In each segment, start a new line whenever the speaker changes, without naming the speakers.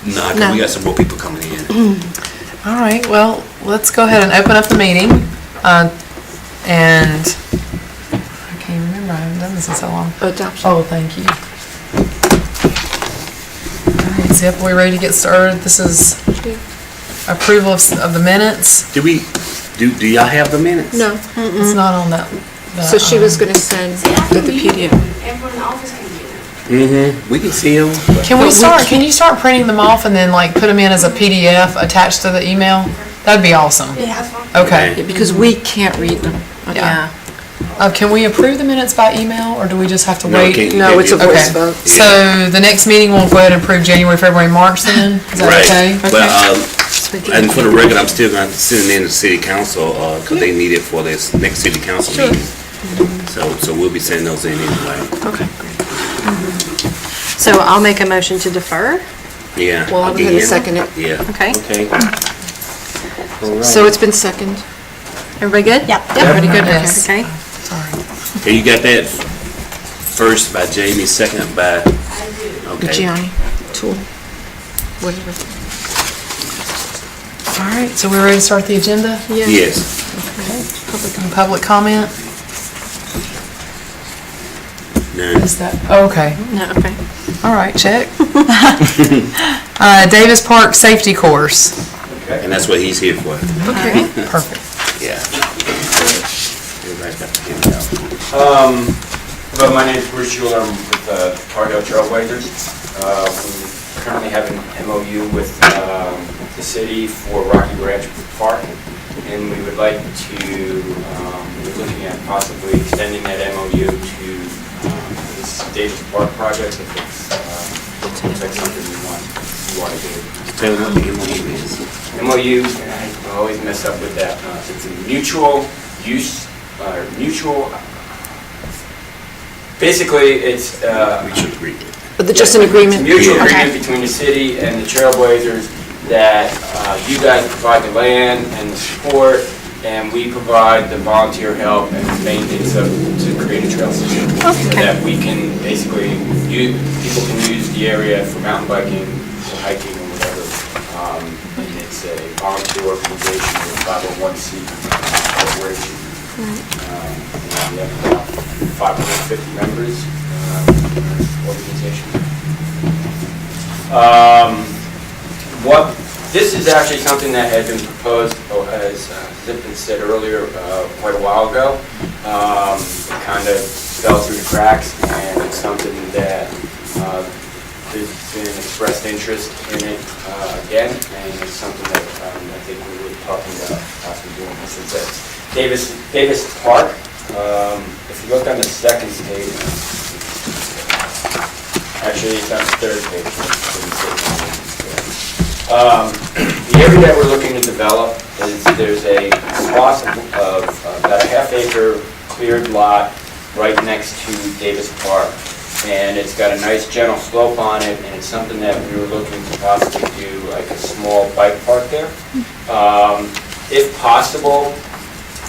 No, 'cause we got some more people coming in.
All right, well, let's go ahead and open up the meeting. And I can't remember, I haven't done this in so long.
Adoption.
Oh, thank you. All right, Zip, are we ready to get started? This is approval of the minutes.
Do y'all have the minutes?
No.
It's not on that.
So she was going to send the PDF.
Everyone in the office can do them.
We can see them.
Can you start printing them off and then like put them in as a PDF attached to the email? That'd be awesome.
Yeah, that's fine.
Okay.
Yeah, because we can't read them. Okay.
Yeah. Can we approve the minutes by email, or do we just have to wait?
No, it's a
Okay.
voice vote.
So the next meeting, we'll go ahead and approve January, February, March then? Is that okay?
But, and for the record, I'm still going to send in the city council, because they need it for this next city council meeting. So we'll be sending those in anyway.
Okay, great. So I'll make a motion to defer.
Yeah.
Well, I'm going to second it.
Yeah.
Okay.
Okay. All right.
So it's been seconded. Everybody good?
Yep.
Everybody good?
Yes.
Okay.
Sorry.
Okay, you got that first by Jamie, second by, okay.
Gianni, Tool, whatever.
All right, so we're ready to start the agenda?
Yeah.
Yes.
Public comment?
None.
Is that, oh, okay.
No, okay.
All right, check. Davis Park Safety Course.
And that's what he's here for.
Okay.
Perfect.
Yeah. Everybody's got the handout.
Hello, my name is Bruce Schuler. I'm with Tar Heel Trailblazers. We currently have an MOU with the city for Rocky Branch Park, and we would like to, we're looking at possibly extending that MOU to this Davis Park project if it's looks like something we want to do.
Tell me what the MOU is.
MOU, and I always mess up with that. It's a mutual use, mutual. Basically, it's
Mutual agreement.
But just an agreement?
mutual
Okay.
agreement between the city and the Trailblazers that you guys provide the land and the support, and we provide the volunteer help and the maintenance to create a trail system. So that we can basically, people can use the area for mountain biking, or hiking, or whatever. And it's a volunteer organization with 501c corporation. And we have about 550 members in our organization. This is actually something that had been proposed, as Zipton said earlier, quite a while ago. It kind of fell through the cracks, and it's something that there's been expressed interest in it again, and it's something that I think we were talking about possibly doing this. It's at Davis Park. If you look on the second page, actually it's on the third page. The area that we're looking to develop is there's a swath of about a half-acre cleared lot right next to Davis Park. And it's got a nice gentle slope on it, and it's something that we were looking to possibly do like a small bike park there. If possible,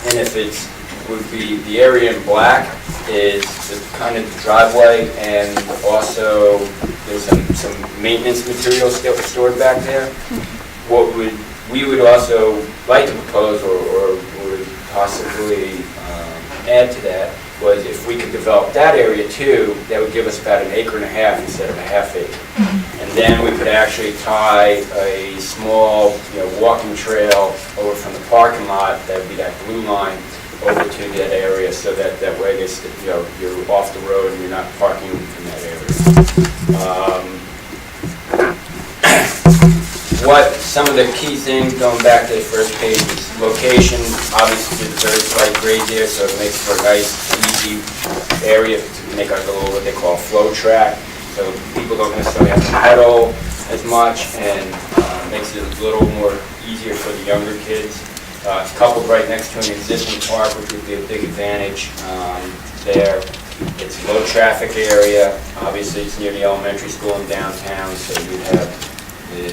and if it's, would be the area in black is the kind of driveway, and also there's some maintenance materials still stored back there. What we would also like to propose or would possibly add to that was if we could develop that area too, that would give us about 1.5 acres instead of a half acre. And then we could actually tie a small, walking trail over from the parking lot, that would be that blue line, over to that area, so that way you're off the road and you're not parking in that area. What some of the key things, going back to the first page, is location. Obviously, there's a very slight grade there, so it makes for a nice, easy area to make a little, what they call, flow track. So people don't necessarily have to pedal as much, and makes it a little more easier for the younger kids. It's coupled right next to an existing park, which would be a big advantage there. It's a low traffic area. Obviously, it's near the elementary school in downtown, so you'd have the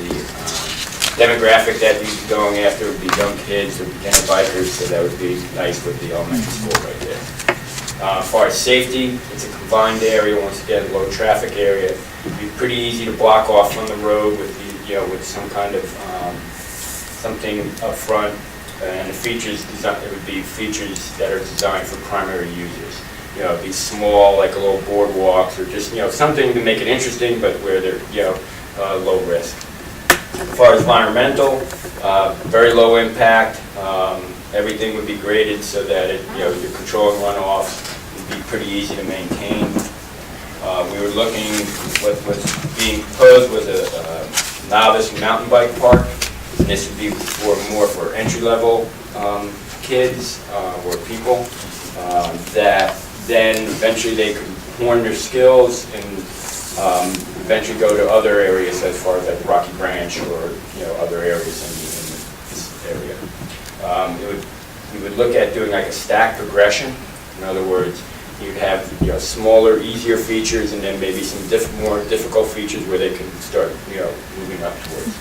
demographic that you'd be going after would be young kids or beginner bikers, so that would be nice with the elementary school right there. As far as safety, it's a combined area, once again, low traffic area. It'd be pretty easy to block off from the road with with some kind of, something up front, and the features, it would be features that are designed for primary users. It'd be small, like a little boardwalks, or just, something to make it interesting, but where they're, low risk. As far as environmental, very low impact. Everything would be graded so that it, your control and runoff would be pretty easy to maintain. We were looking, what was being proposed was a novice mountain bike park. And this would be more for entry-level kids or people that then eventually they could hone their skills and eventually go to other areas as far as like Rocky Branch or other areas in this area. We would look at doing like a stack progression. In other words, you'd have smaller, easier features, and then maybe some more difficult features where they can start moving up towards.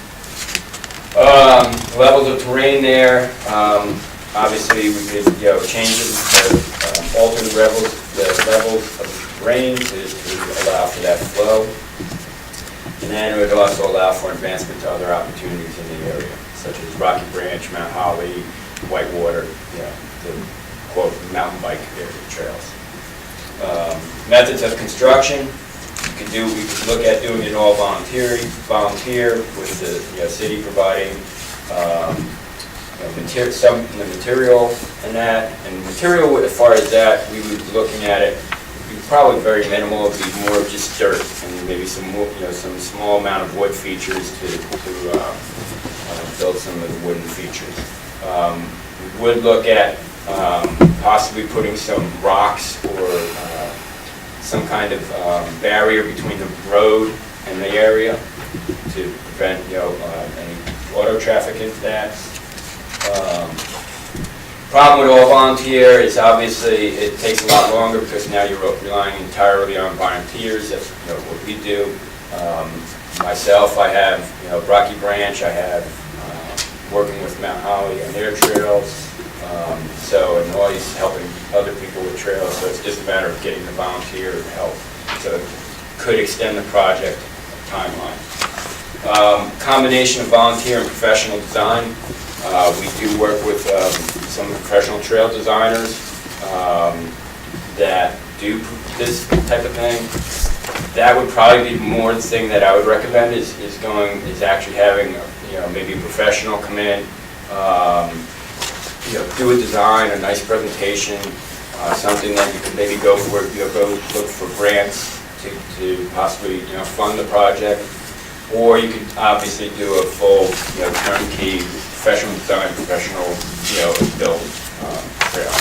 Levels of terrain there. Obviously, we could change it, alter the levels of terrain to allow for that flow. And then it would also allow for advancement to other opportunities in the area, such as Rocky Branch, Mount Holly, Whitewater, the quote mountain bike trails. Methods of construction. We could look at doing it all volunteer with the city providing some of the material and that. And material, as far as that, we would be looking at it. It'd be probably very minimal. It'd be more of just dirt and maybe some more, some small amount of wood features to build some of the wooden features. We would look at possibly putting some rocks or some kind of barrier between the road and the area to prevent any auto traffic into that. Problem with all volunteer is obviously it takes a lot longer because now you're relying entirely on volunteers. That's what we do. Myself, I have Rocky Branch. I have working with Mount Holly on their trails. And always helping other people with trails, so it's just a matter of getting the volunteer help. So it could extend the project timeline. Combination of volunteer and professional design. We do work with some professional trail designers that do this type of thing. That would probably be more the thing that I would recommend is actually having maybe a professional come in. Do a design, a nice presentation, something that you could maybe go look for grants to possibly fund the project, or you could obviously do a full turnkey professional design, professional build trail.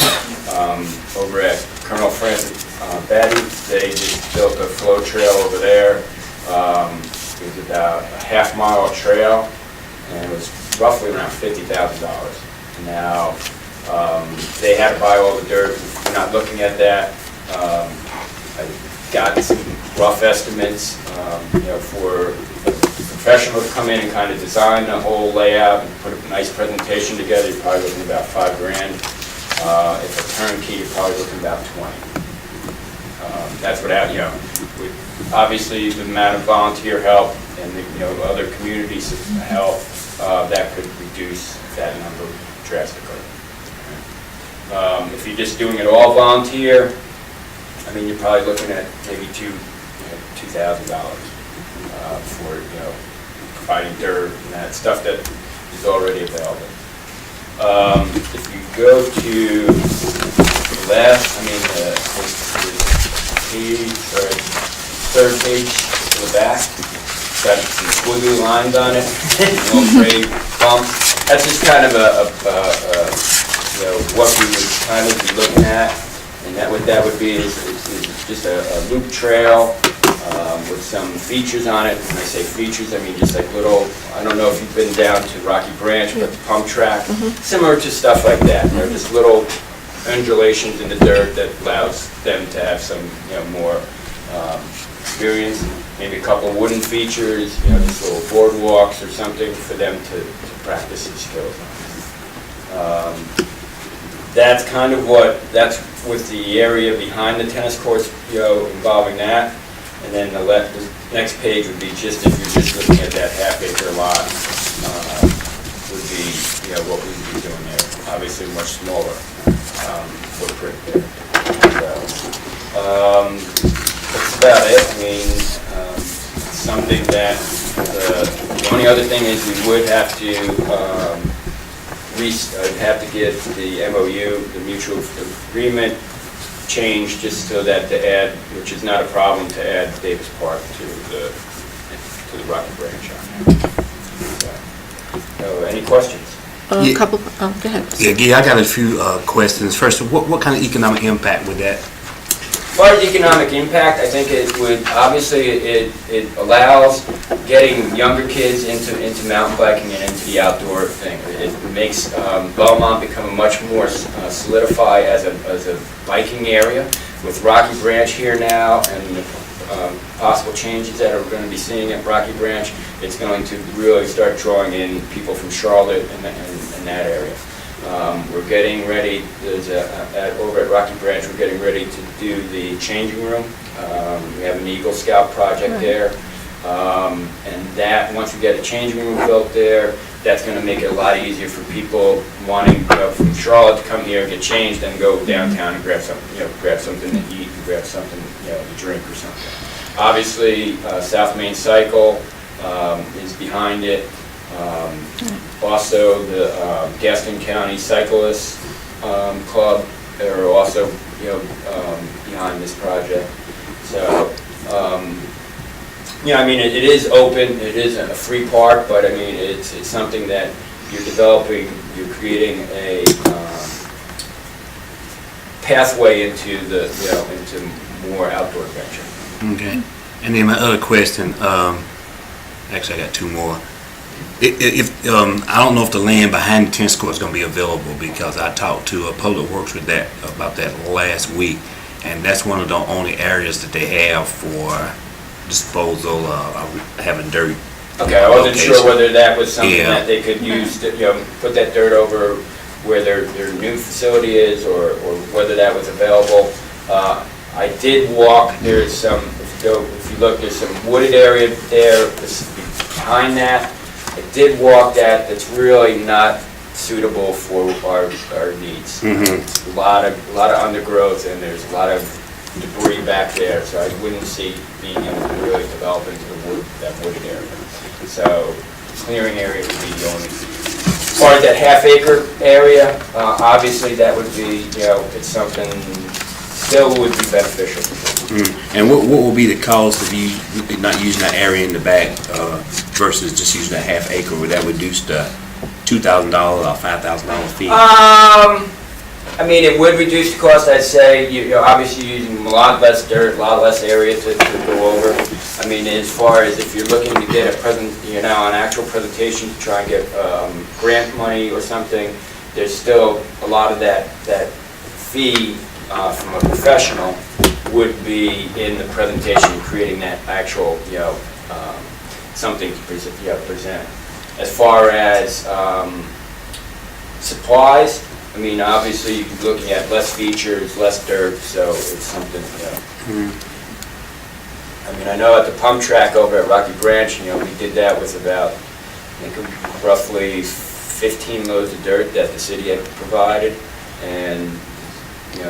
Over at Colonel Francis Batty, they just built a flow trail over there. It was about a half-mile trail, and it was roughly around $50,000. Now, they had to buy all the dirt. We're not looking at that. I got some rough estimates, for a professional to come in and kind of design the whole layout and put a nice presentation together. You're probably looking about $5,000. If a turnkey, you're probably looking about $20,000. That's without, obviously the amount of volunteer help and the other communities help that could reduce that number drastically. If you're just doing it all volunteer, I mean, you're probably looking at maybe $2,000 for providing dirt and that stuff that is already available. If you go to the left, third page to the back, it's got some squiggly lines on it, little gray bumps. That's just kind of what we would kind of be looking at, and what that would be is just a loop trail with some features on it. When I say features, I mean just like little, I don't know if you've been down to Rocky Branch, but the pump track, similar to stuff like that. They're just little undulations in the dirt that allows them to have some more experience. Maybe a couple wooden features, just little boardwalks or something for them to practice their skills on. That's kind of that's with the area behind the tennis courts, involving that. And then the next page would be just, if you're just looking at that half-acre lot, would be, you know, what we would be doing there. Obviously, much smaller footprint there. So, that's about it. I mean, something that, the only other thing is we would have to, have to get the MOU, the mutual agreement, changed just so that to add, which is not a problem, to add Davis Park to the Rocky Branch on there. So, any questions?
A couple, oh, go ahead.
Yeah, I got a few questions. First, what kind of economic impact would that?
As far as economic impact, I think it would, obviously, it allows getting younger kids into mountain biking and into the outdoor thing. It makes Belmont become a much more solidified as a biking area. With Rocky Branch here now and the possible changes that we're going to be seeing at Rocky Branch, it's going to really start drawing in people from Charlotte and that area. We're getting ready, over at Rocky Branch, we're getting ready to do the changing room. We have an Eagle Scout project there. And that, once we get a changing room built there, that's going to make it a lot easier for people wanting from Charlotte to come here, get changed, and go downtown and grab something to eat, and grab something, to drink or something. Obviously, South Main Cycle is behind it. Also, the Gaston County Cyclists Club are also, behind this project. So, I mean, it is open. It isn't a free park, but I mean, it's something that you're developing. You're creating a pathway into into more outdoor adventure.
Okay. And then my other question, actually I got two more. If I don't know if the land behind the tennis court is going to be available, because I talked to Public Works about that last week, and that's one of the only areas that they have for disposal of having dirt.
Okay, I wasn't sure whether that was something that they could use to, put that dirt over where their new facility is, or whether that was available. I did walk. There's some. If you look, there's some wooded area there behind that. I did walk that. That's really not suitable for our needs. It's a lot of undergrowth, and there's a lot of debris back there, so I wouldn't see being able to really develop into that wooded area. So clearing area would be the only. As far as that half-acre area, obviously that would be, it's something still would be beneficial.
And what will be the cost of you not using that area in the back versus just using that half acre? Would that reduce the $2,000 or $5,000 fee?
I mean, it would reduce the cost. I'd say you're obviously using a lot less dirt, a lot less area to go over. I mean, as far as if you're looking to get an actual presentation to try and get grant money or something, there's still a lot of that fee from a professional would be in the presentation, creating that actual, something to present. As far as supplies, I mean, obviously, you're looking at less features, less dirt, so it's something, I mean, I know at the pump track over at Rocky Branch, we did that with about, I think, roughly 15 loads of dirt that the city had provided, and,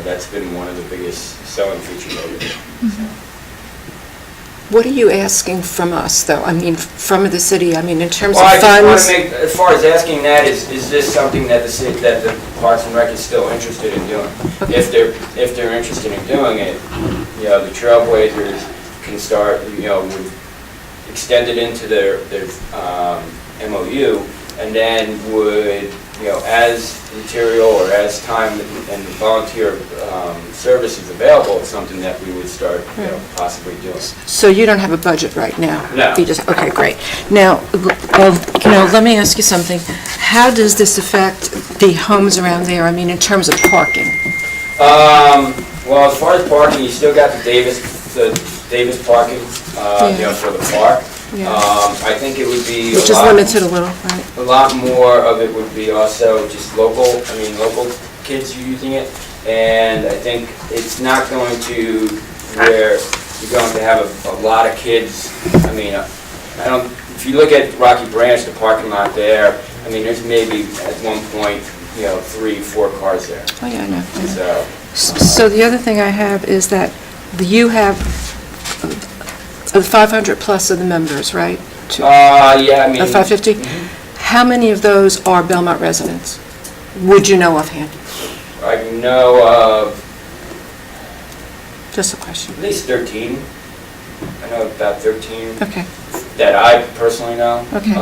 that's been one of the biggest selling features over there.
What are you asking from us, though? I mean, from the city, I mean, in terms of
Well, I
funds?
just want to make, as far as asking that, is this something that the city, that the Parks and Rec is still interested in doing?
Okay.
If they're interested in doing it, the Trailblazers can start, would extend it into their MOU, and then would, as material or as time and volunteer service is available, it's something that we would start, possibly doing.
So you don't have a budget right now?
No.
You just, okay, great. Now, let me ask you something. How does this affect the homes around there, I mean, in terms of parking?
Well, as far as parking, you still got the Davis parking, for the park.
Yeah.
I think it would be
Which is limited a little, right?
a lot more of it would be also just local kids using it. And I think it's not going to where you're going to have a lot of kids. I mean, I don't, if you look at Rocky Branch, the parking lot there, I mean, there's maybe at one point, 3, 4 cars there.
Oh, yeah, I know.
So,
So the other thing I have is that you have 500 plus of the members, right?
yeah, I mean.
550? How many of those are Belmont residents? Would you know offhand?
I know of
Just a question.
at least 13. I know about 13
Okay,
that I personally know.
okay.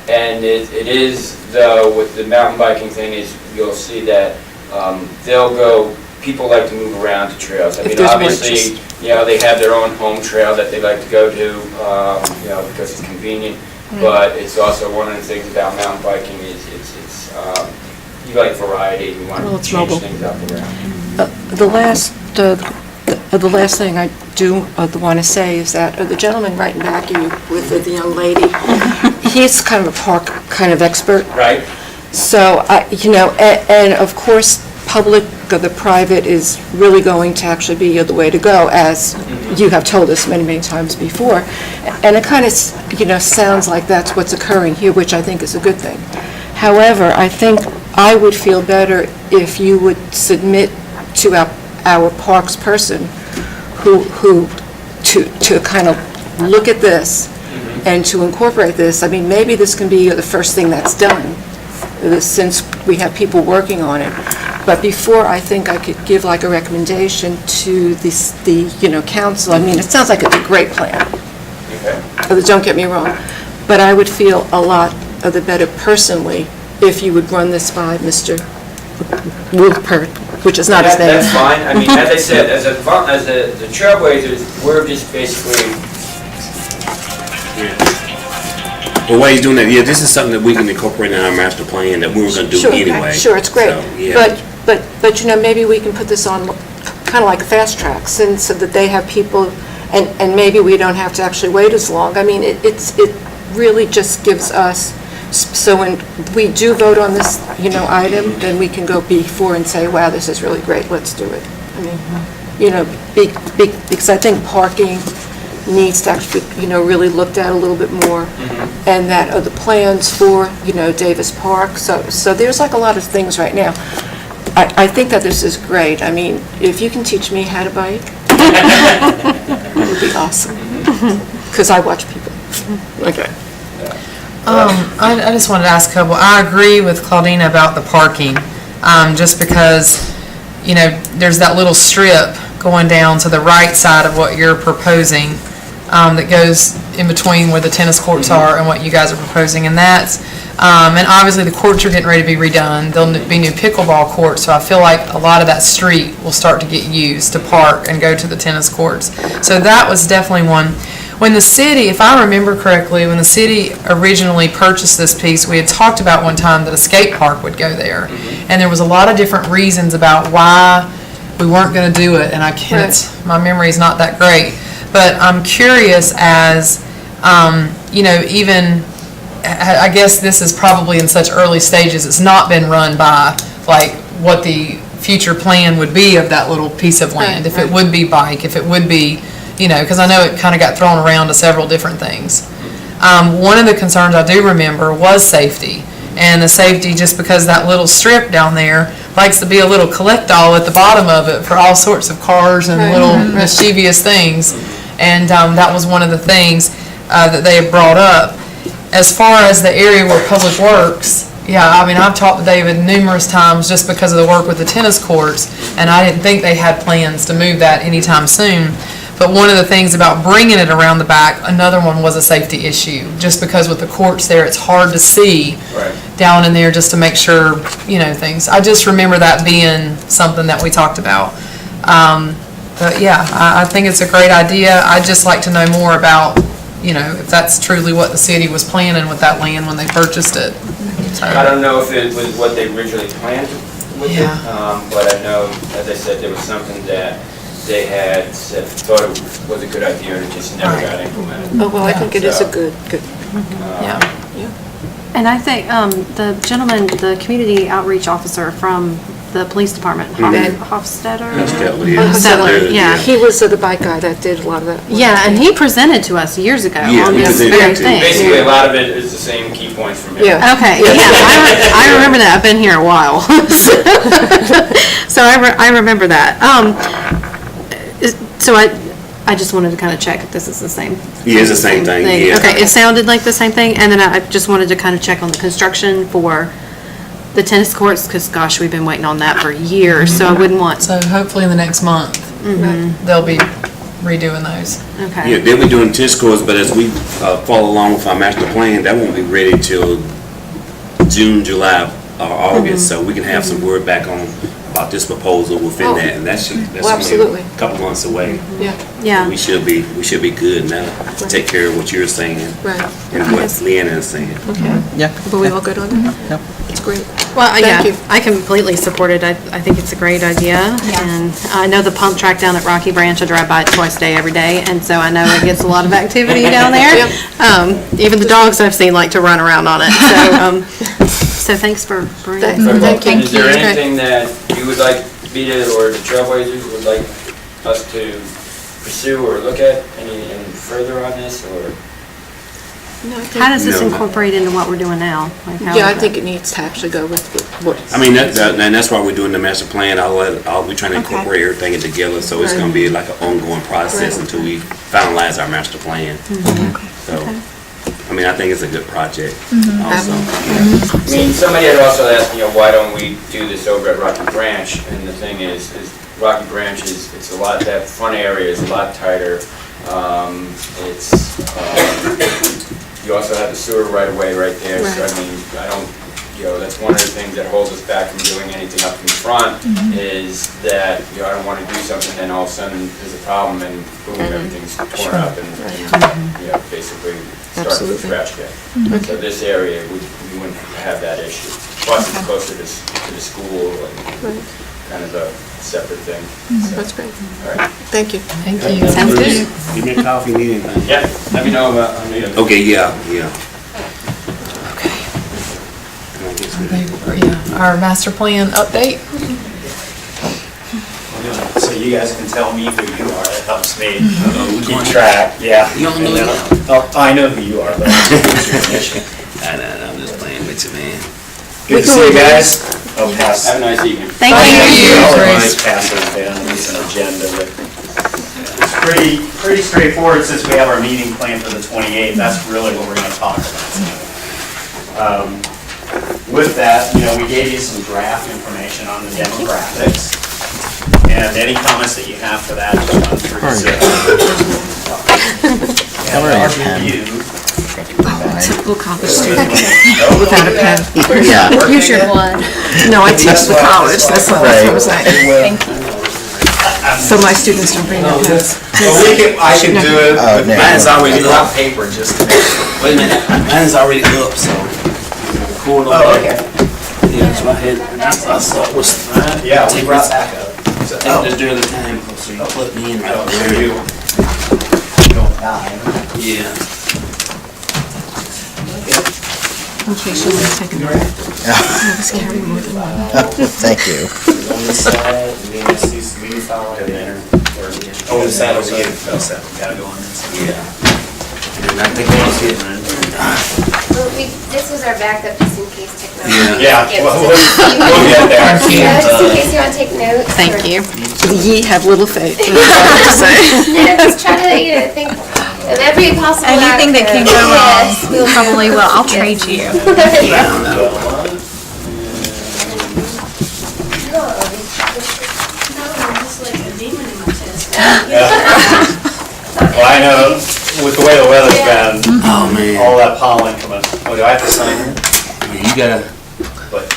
And it is, though, with the mountain biking thing, is you'll see that they'll go, people like to move around to trails. I
If
mean,
there's more
obviously, they have their own home trail that they like to go to, because it's convenient. But it's also one of the things about mountain biking is you like variety, you want
Well,
to
it's
change
mobile.
things up around.
The last thing I do want to say is that the gentleman right in back of you with the young lady, he's kind of a park kind of expert.
Right?
So, and of course, public or the private is really going to actually be the way to go, as you have told us many, many times before. And it kind of, sounds like that's what's occurring here, which I think is a good thing. However, I think I would feel better if you would submit to our parks person to kind of look at this and to incorporate this. I mean, maybe this can be the first thing that's done, since we have people working on it. But before, I think I could give like a recommendation to the council. I mean, it sounds like it's a great plan.
Okay.
Don't get me wrong, but I would feel a lot of the better personally if you would run this by Mr. Wilpert, which is not his name.
That's fine. I mean, as I said, as the trailblazers, we're just basically,
The way he's doing that, this is something that we can incorporate in our master plan that we were gonna do
Sure,
anyway.
Sure, it's great.
So, yeah.
But maybe we can put this on kind of like a fast track, so that they have people, and maybe we don't have to actually wait as long. I mean, it really just gives us, so when we do vote on this, item, then we can go before and say, wow, this is really great, let's do it. I mean, because I think parking needs to actually, really looked at a little bit more, and that the plans for, Davis Park, so there's like a lot of things right now. I think that this is great. I mean, if you can teach me how to bike, it would be awesome, because I watch people. Okay.
I just wanted to ask a couple. I agree with Claudina about the parking, just because, there's that little strip going down to the right side of what you're proposing, that goes in between where the tennis courts are and what you guys are proposing, and that's, and obviously the courts are getting ready to be redone. There'll be new pickleball courts, so I feel like a lot of that street will start to get used to park and go to the tennis courts. So that was definitely one. When the city, if I remember correctly, when the city originally purchased this piece, we had talked about one time that a skate park would go there. And there was a lot of different reasons about why we weren't going to do it, and my memory is not that great. But I'm curious as, even, I guess this is probably in such early stages, it's not been run by, like, what the future plan would be of that little piece of land. If it would be bike, if it would be, because I know it kind of got thrown around to several different things. One of the concerns I do remember was safety. And the safety, just because that little strip down there likes to be a little collect-all at the bottom of it for all sorts of cars and little mischievous things. And that was one of the things that they had brought up. As far as the area where Public Works, I've talked to David numerous times just because of the work with the tennis courts, and I didn't think they had plans to move that anytime soon. But one of the things about bringing it around the back, another one was a safety issue. Just because with the courts there, it's hard to see down in there just to make sure, things. I just remember that being something that we talked about. But I think it's a great idea. I'd just like to know more about, if that's truly what the city was planning with that land when they purchased it. So,
I don't know if it was what they originally planned with it, but I know, as I said, there was something that they had said, thought it was a good idea, and it just never got implemented.
Oh, well, I think it is a good.
And I think the gentleman, the community outreach officer from the police department, Hofstadter?
That's Stetler, yeah.
Stetler, yeah.
He was the bike guy that did a lot of that.
Yeah, and he presented to us years ago
Yeah,
on
he
this
presented
very
too.
thing.
Basically, a lot of it is the same key points from him.
Yeah.
Okay, yeah, I remember that. I've been here a while. So I remember that. So I just wanted to kind of check if this is the same.
Yeah, it's the same thing, yeah.
Okay, it sounded like the same thing, and then I just wanted to kind of check on the construction for the tennis courts, because gosh, we've been waiting on that for years, so I wouldn't want,
So hopefully in the next month, they'll be redoing those.
okay.
Yeah, they'll be doing tennis courts, but as we follow along with our master plan, that won't be ready till June, July, or August, so we can have some word back on about this proposal within that, and that's
Well, absolutely.
only a couple months away.
Yeah,
We should be good now to take care of what you're saying
Right.
and what Leeanna is saying.
But we all good on that? Yep. It's great.
well, yeah,
Thank you.
I completely support it. I think it's a great idea, and I know the pump track down at Rocky Branch, I drive by it twice a day, every day, and so I know it gets a lot of activity down there. Even the dogs I've seen like to run around on it, so thanks for bringing it.
Thank you.
Is there anything that you would like me to, or the Trailblazers would like us to pursue or look at any further on this, or?
How does this
No.
incorporate into what we're doing now? Like, how
Yeah, I
is
think
it?
it needs to actually go with what.
I mean, and that's why we're doing the master plan. I'll be trying to incorporate everything together, so it's gonna be like an ongoing process until we finalize our master plan. So, I mean, I think it's a good project also.
I mean, somebody had also asked, why don't we do this over at Rocky Branch? And the thing is Rocky Branch it's a lot, that front area is a lot tighter. You also have the sewer right away right there, so I mean, I don't, that's one of the things that holds us back from doing anything up in front, is that, I don't want to do something, then all of a sudden there's a problem and boom, everything's torn up and basically start from
Absolutely.
scratch again. So this area, we wouldn't have that issue. Plus it's closer to the school and kind of a separate thing. So,
That's great.
all right.
Thank you.
Thank you.
Sounds good.
Give me a call if you need anything.
Yeah, let me know about, I need a.
Okay, yeah.
Our master plan update?
So you guys can tell me who you are, that helps me keep track, yeah.
You don't know
And then
yet?
I know who you are, but what's your mission?
I'm just playing with you, man.
Good to see you guys. I'll pass.
Have a nice evening.
Thank you.
I'll
Grace.
just pass those down, it's an agenda, but it's pretty straightforward since we have our meeting planned for the 28th. That's really what we're gonna talk about tonight. With that, we gave you some draft information on the demographics. And any comments that you have for that, just run through. And our review.
Typical college student.
Without a pen.
Yeah.
Use your blood.
No, I teach the college, that's what I was saying.
Thank
So my students don't bring their pens.
Well, I can do it. with
Mine's already up.
paper, just.
Wait a minute, mine's already up, so. Cool.
Oh, okay.
Yeah, that's what I had. I saw it was.
Yeah, we brought back up.
I think just during the time, so you put me in.
I don't know you. Don't die.
Yeah.
Okay, she'll take a breath. Let's carry more than one.
Thank you.
On this side, and then I see some leaf out and then. Oh, the side over here. Gotta go on this.
Yeah. And I think that was it, man.
Well, this was our backup just in case technology.
Yeah,
gets
we'll
to-
get there.
Yeah, just in case you want to take notes.
Thank
or-
you.
Ye have little faith.
Yeah, just try to, think of every possible
Anything that can go
Yes,
wrong,
we'll-
probably will. I'll trade you.
Well, I know, with the way the weather's been,
Oh, man.
all that pollen coming, do I have to sign it?
Yeah, you gotta
But,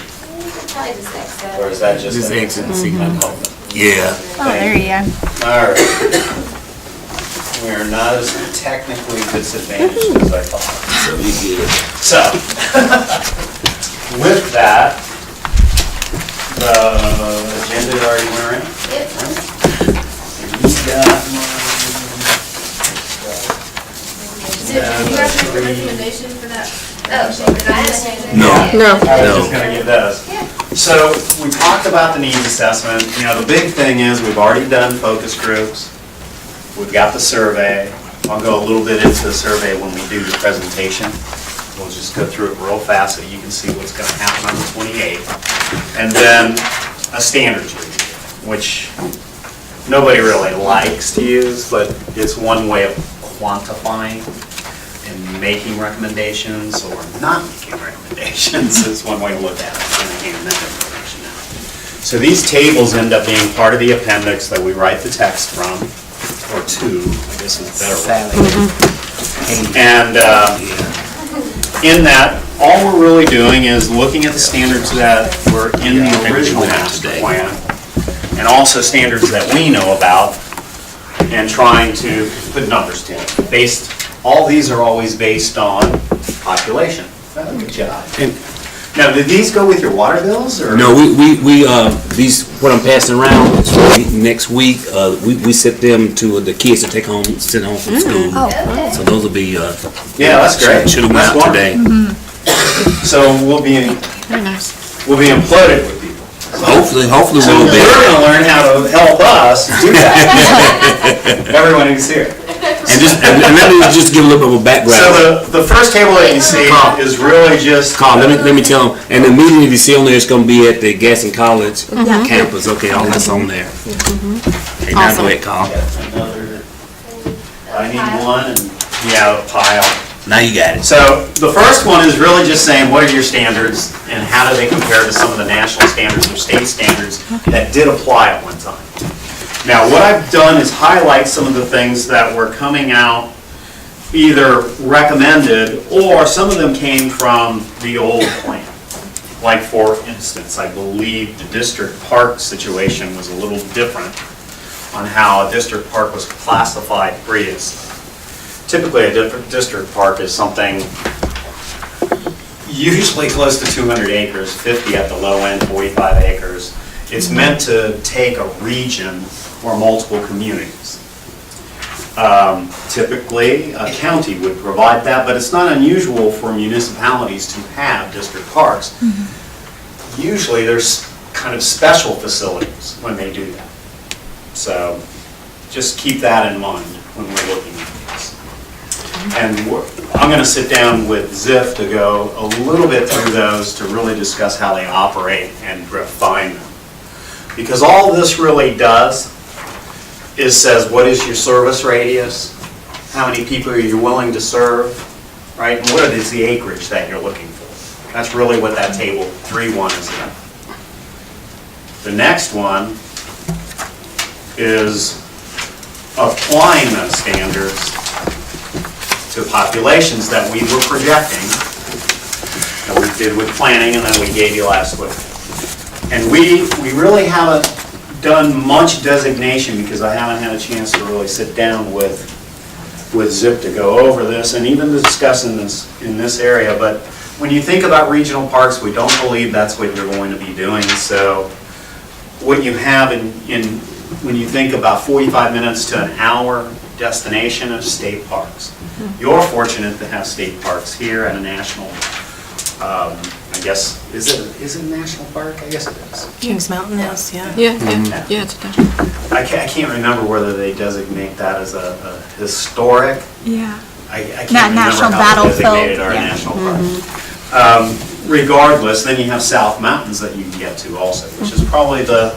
Probably just next up.
or is that just?
just exit and see.
Mm-hmm.
Yeah.
Oh, there you go.
All right. We are not as technically disadvantaged as I thought.
So you good.
So, with that, the agenda already went around.
Yep.
He's got
Do you guys make a recommendation for that? Oh, I haven't.
No.
No.
I was just gonna give those. So we talked about the needs assessment. You know, the big thing is we've already done focus groups. We've got the survey. I'll go a little bit into the survey when we do the presentation. We'll just go through it real fast so you can see what's going to happen on the 28th. And then a standards review, which nobody really likes to use, but it's one way of quantifying and making recommendations or not making recommendations is one way to look at it. And I hand that information out. So these tables end up being part of the appendix that we write the text from, or to, I guess is a better way. And in that, all we're really doing is looking at the standards that were in the original master plan, and also standards that we know about, and trying to put numbers to it. All these are always based on population. Oh, good job. Now, did these go with your water bills, or?
No, these, what I'm passing around, it's for next week, we set them to the kids to send home from school.
Okay.
So those will be,
Yeah, that's great.
should have went
That's
out today.
So we'll be
Very nice.
employed with people.
Hopefully
So
we'll
we're
be.
going to learn how to help us do that. Everyone who's here.
And let me just give a little bit of a background.
So the first table that you see is really just.
Carl, let me tell them, and the meeting if you see on there, it's gonna be at the Gaston College campus, okay, all that's on there. Okay, now go ahead, Carl.
Another, I need one, and yeah, a pile.
Now you got it.
So the first one is really just saying, what are your standards, and how do they compare to some of the national standards or state standards that did apply at one time? Now, what I've done is highlight some of the things that were coming out either recommended, or some of them came from the old plan. Like, for instance, I believe the district park situation was a little different on how a district park was classified previously. Typically, a district park is something usually close to 200 acres, 50 at the low end, 45 acres. It's meant to take a region or multiple communities. Typically, a county would provide that, but it's not unusual for municipalities to have district parks. Usually, there's kind of special facilities when they do that. So just keep that in mind when we're looking at this. And I'm going to sit down with Ziff to go a little bit through those to really discuss how they operate and refine them. Because all this really does is says, what is your service radius? How many people are you willing to serve? Right? And what is the acreage that you're looking for? That's really what that table 3.1 is about. The next one is applying those standards to populations that we were projecting, that we did with planning and that we gave you last week. And we really haven't done much designation because I haven't had a chance to really sit down with Zip to go over this and even discuss in this area. But when you think about regional parks, we don't believe that's what you're going to be doing. So what you have when you think about 45 minutes to an hour destination of state parks. You're fortunate to have state parks here at a national, I guess, is it a national park? I guess it is.
Kings Mountain is, yeah.
Yeah,
it's a
I can't remember whether they designate that as a historic.
Yeah.
I can't
Not
remember
national
how they
battlefield,
designated our
yeah.
national park. Regardless, then you have South Mountains that you can get to also, which is probably the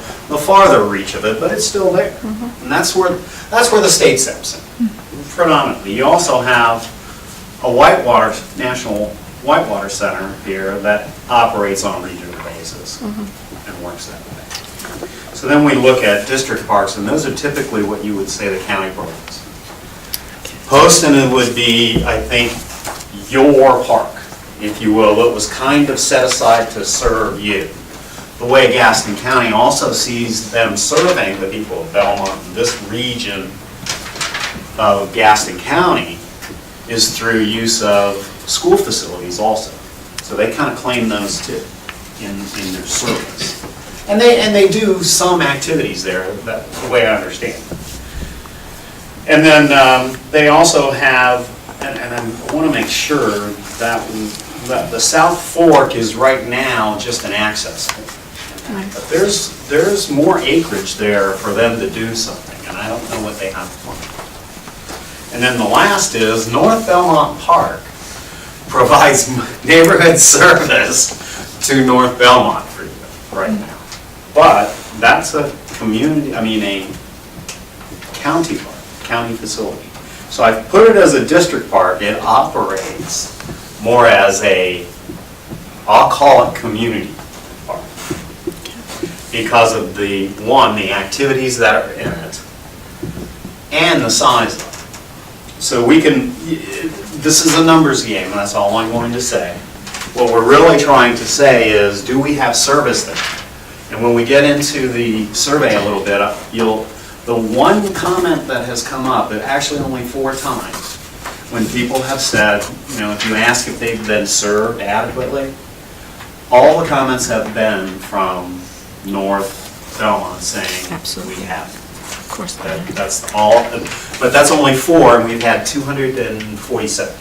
farther reach of it, but it's still there. And that's where the state steps in, predominantly. You also have a National Whitewater Center here that operates on a regional basis and works that way. So then we look at district parks, and those are typically what you would say the county programs. Poston would be, I think, your park, if you will. It was kind of set aside to serve you. The way Gaston County also sees them serving the people of Belmont and this region of Gaston County is through use of school facilities also. So they kind of claim those too in their service. And they do some activities there, the way I understand it. And then they also have, and I want to make sure that the South Fork is right now just an access point. But there's more acreage there for them to do something, and I don't know what they have planned. And then the last is North Belmont Park provides neighborhood service to North Belmont for you right now. But that's a community, a county park, county facility. So I've put it as a district park. It operates more as I'll call it community park. Because of the activities that are in it and the size of it. So this is a numbers game, and that's all I'm going to say. What we're really trying to say is, do we have service there? And when we get into the survey a little bit, the one comment that has come up, actually only 4 times, when people have said, if you ask if they've been served adequately, all the comments have been from North Belmont saying,
Absolutely.
we have.
Of course.
That's all, but that's only 4, and we've had 247.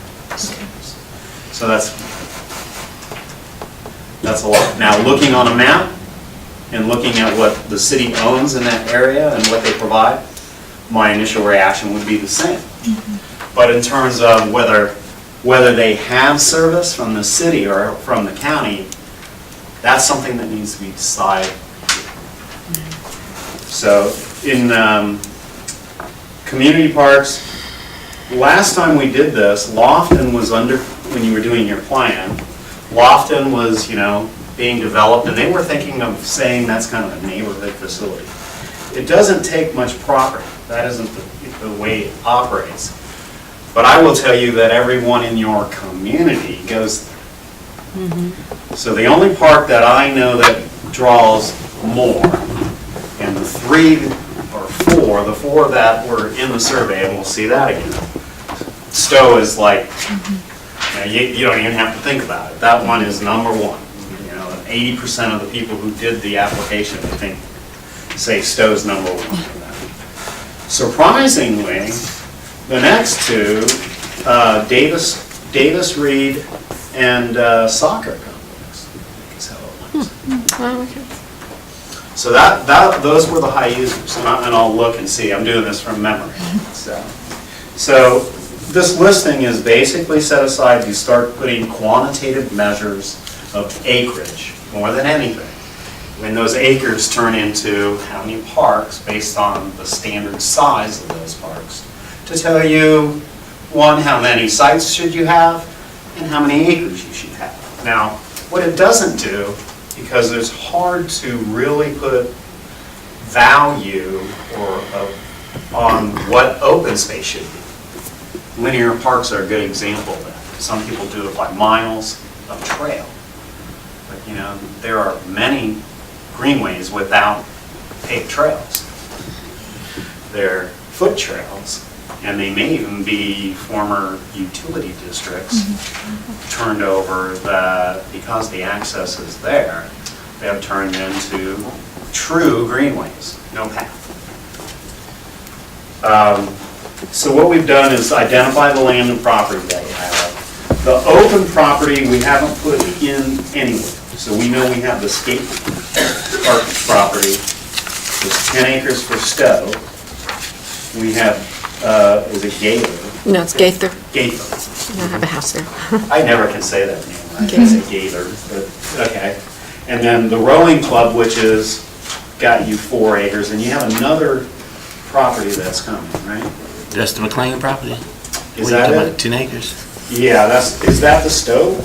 So that's a lot. Now, looking on a map and looking at what the city owns in that area and what they provide, my initial reaction would be the same. But in terms of whether they have service from the city or from the county, that's something that needs to be decided. So in community parks, last time we did this, Lofton was when you were doing your plan, Lofton was, being developed, and they were thinking of saying that's kind of a neighborhood facility. It doesn't take much property. That isn't the way it operates. But I will tell you that everyone in your community goes there. So the only park that I know that draws more, and the 4 that were in the survey, and we'll see that again. Stowe is like, you don't even have to think about it. That one is number 1. 80% of the people who did the application, I think, say Stowe's number 1 for that. Surprisingly, the next 2, Davis Reed and soccer complex, I think is how it went. So those were the high users, and I'll look and see. I'm doing this from memory. So this listing is basically set aside to start putting quantitative measures of acreage, more than anything. When those acres turn into how many parks based on the standard size of those parks, to tell you, 1, how many sites should you have, and how many acres you should have. Now, what it doesn't do, because it's hard to really put value on what open space should be. Linear parks are a good example of that. Some people do it by miles of trail. But there are many greenways without paved trails. They're foot trails, and they may even be former utility districts turned over that, because the access is there, they have turned into true greenways, no path. So what we've done is identify the land and property that you have. The open property we haven't put in anywhere. So we know we have the skate park property. There's 10 acres for Stowe. We have, is it Gaither?
No, it's Gaither.
Gaither.
I have a house there.
I never can say that name. I can say Gaither, but okay. And then the rowing club, which is got you 4 acres, and you have another property that's coming, right?
That's the McLean property?
Is that it?
10 acres?
Yeah, is that the Stowe?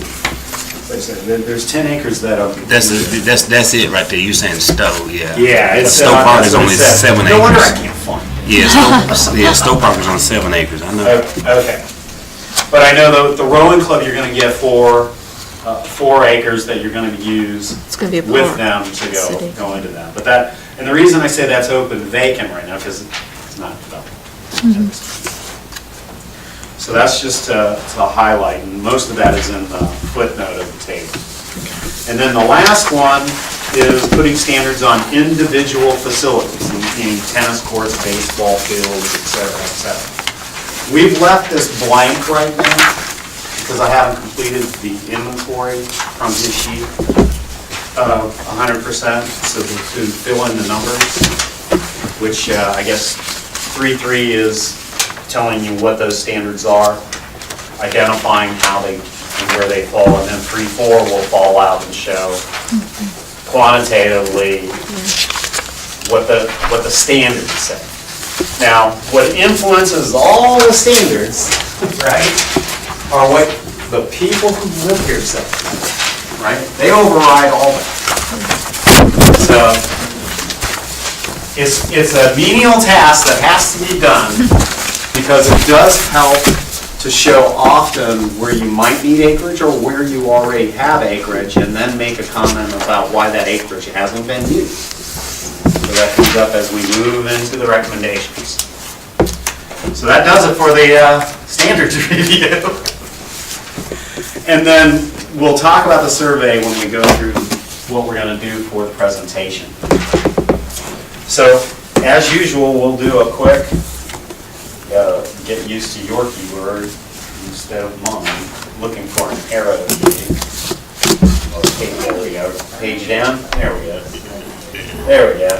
Wait a second, there's 10 acres that are.
That's it right there. You saying Stowe, yeah.
Yeah, it's.
Stowe Park is only 7 acres.
No wonder I can't find it.
Yeah, Stowe Park is on 7 acres, I know.
Okay. But I know the rowing club, you're gonna get 4 acres that you're gonna use
It's going to be a
with
park.
them to
City.
go into that. But and the reason I say that's open vacant right now, because it's not developed. So that's just to highlight, and most of that is in the footnote of the table. And then the last one is putting standards on individual facilities, meaning tennis courts, baseball fields, et cetera, et cetera. We've left this blank right now because I haven't completed the inventory from his sheet. 100%, so to fill in the numbers, which I guess 3.3 is telling you what those standards are, identifying how they and where they fall, and then 3.4 will fall out and show quantitatively what the standards say. Now, what influences all the standards, right, are what the people who live here say, right? They override all that. So, it's a menial task that has to be done because it does help to show often where you might need acreage or where you already have acreage, and then make a comment about why that acreage hasn't been used. So that comes up as we move into the recommendations. So that does it for the standards review. And then we'll talk about the survey when we go through what we're going to do for the presentation. So as usual, we'll do a quick get used to your keyword instead of mine. Looking for an arrow key. Okay, there we go. Page down. There we go. There we go.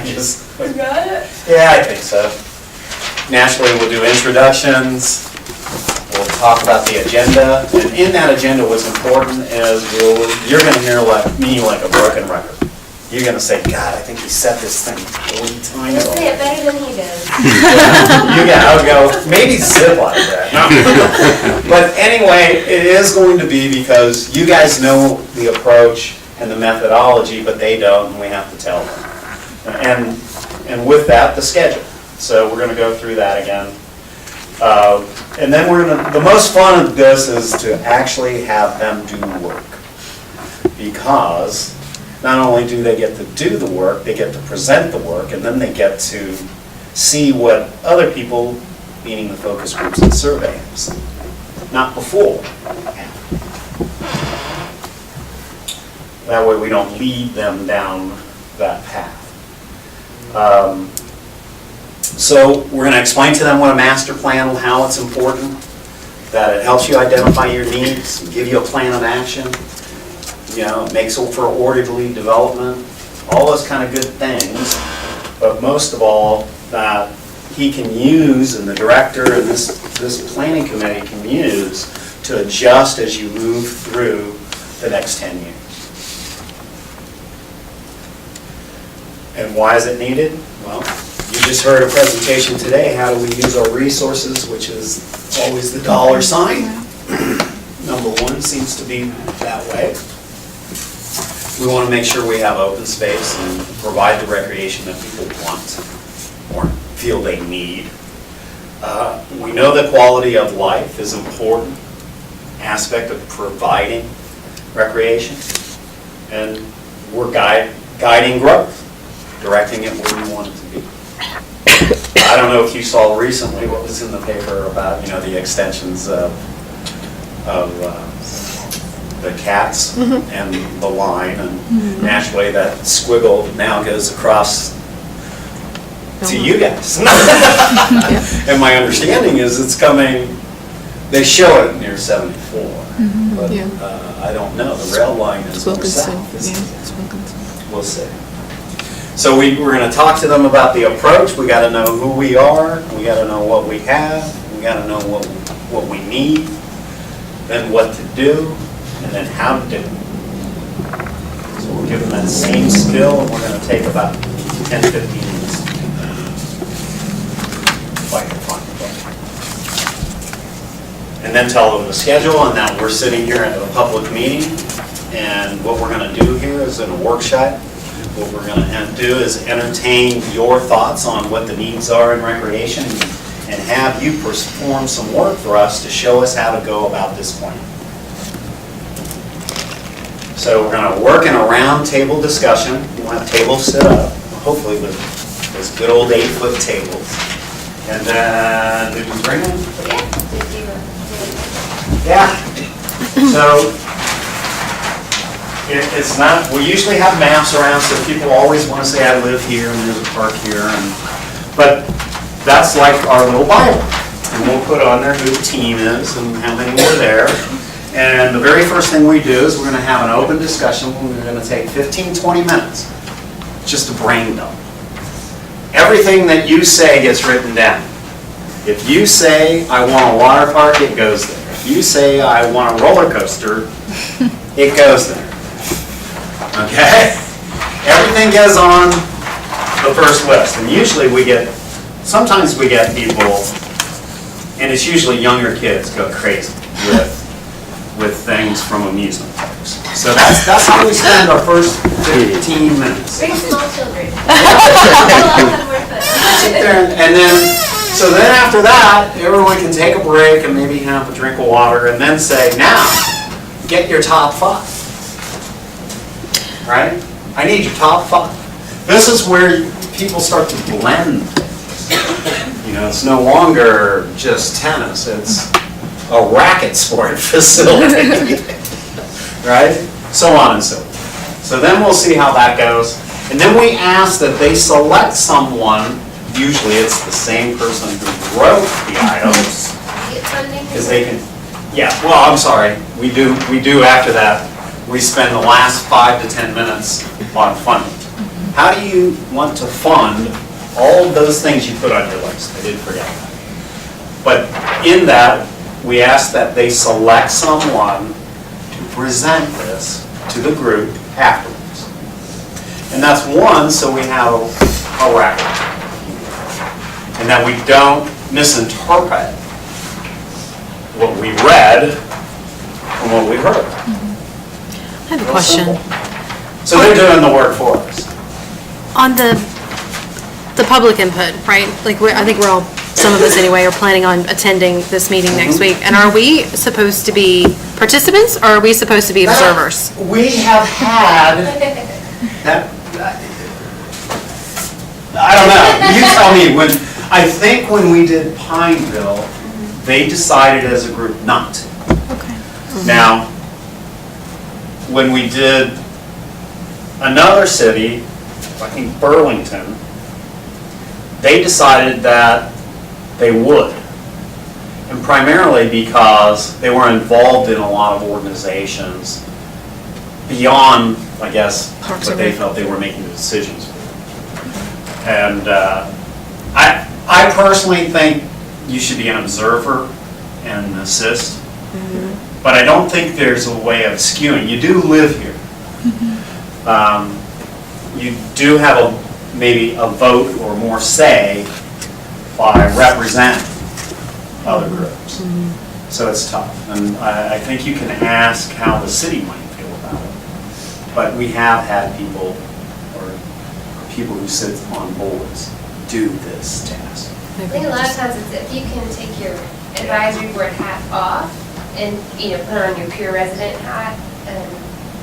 You got it? Yeah, I think so. Naturally, we'll do introductions. We'll talk about the agenda. And in that agenda, what's important is you're going to hear me like a broken record. You're going to say, God, I think he set this thing 40 times.
You'll say it better than he does.
I'll go, maybe zip like that. No. But anyway, it is going to be because you guys know the approach and the methodology, but they don't, and we have to tell them. And with that, the schedule. So we're going to go through that again. And then the most fun of this is to actually have them do work. Because not only do they get to do the work, they get to present the work, and then they get to see what other people, meaning the focus groups and surveys, not before. That way we don't lead them down that path. So we're going to explain to them what a master plan, how it's important, that it helps you identify your needs, give you a plan of action, it makes for orderly development, all those kind of good things. But most of all, that he can use, and the director and this planning committee can use to adjust as you move through the next 10 years. And why is it needed? Well, you just heard a presentation today, how do we use our resources, which is always the dollar sign. Number one seems to be that way. We want to make sure we have open space and provide the recreation that people want or feel they need. We know that quality of life is an important aspect of providing recreation, and we're guiding growth, directing it where we want it to be. I don't know if you saw recently what was in the paper about the extensions of the cats and the line, and naturally that squiggle now goes across to you guys. And my understanding is it's coming, they show it near 74, but I don't know, the rail line is more south. We'll see. So we're going to talk to them about the approach. We got to know who we are, we got to know what we have, we got to know what we need, then what to do, and then how to do it. So we'll give them that same skill, and we're going to take about 10-15 minutes. And then tell them the schedule, and that we're sitting here at a public meeting, and what we're going to do here is in a workshop, what we're going to do is entertain your thoughts on what the needs are in recreation, and have you perform some work for us to show us how to go about this plan. So we're going to work in a round table discussion. We'll have tables set up, hopefully with those good old 8-foot tables. And then, did we bring them? Yeah. So it's not, we usually have maps around, so people always want to say, I live here, and there's a park here. But that's like our little Bible. And we'll put on there who the team is and how many were there. And the very first thing we do is we're going to have an open discussion. We're going to take 15, 20 minutes just to brain dump. Everything that you say gets written down. If you say, I want a water park, it goes there. If you say, I want a roller coaster, it goes there. Okay? Everything goes on the first list. And usually sometimes we get people, and it's usually younger kids, go crazy with things from amusement parks. So that's how we spend our first 15 minutes.
Bring small children.
Sit there and then, so then after that, everyone can take a break and maybe have a drink of water and then say, now, get your top 5. Right? I need your top 5. This is where people start to blend. You know, it's no longer just tennis, it's a racket sport facility. Right? So on and so forth. So then we'll see how that goes. And then we ask that they select someone, usually it's the same person who wrote the items, because they can, yeah, well, I'm sorry, we do after that, we spend the last 5 to 10 minutes on funding. How do you want to fund all of those things you put on your list? I did forget that. But in that, we ask that they select someone to present this to the group afterwards. And that's one, so we have a record. And that we don't misinterpret what we read from what we heard.
I have a question.
So they're doing the work for us.
On the public input, right? Like, I think we're all, some of us anyway, are planning on attending this meeting next week. And are we supposed to be participants, or are we supposed to be observers?
We have had, I don't know, you tell me. I think when we did Pineville, they decided as a group not to.
Okay.
Now, when we did another city, I think Burlington, they decided that they would. And primarily because they were involved in a lot of organizations beyond, I guess, what they felt they were making the decisions for. And I personally think you should be an observer and assist. But I don't think there's a way of skewing. You do live here. You do have maybe a vote or more say by representing other groups. So it's tough. And I think you can ask how the city might feel about it. But we have had people, or people who sit on boards, do this task.
I think a lot of times it's if you can take your advisory board hat off and, you know, put on your pure resident hat,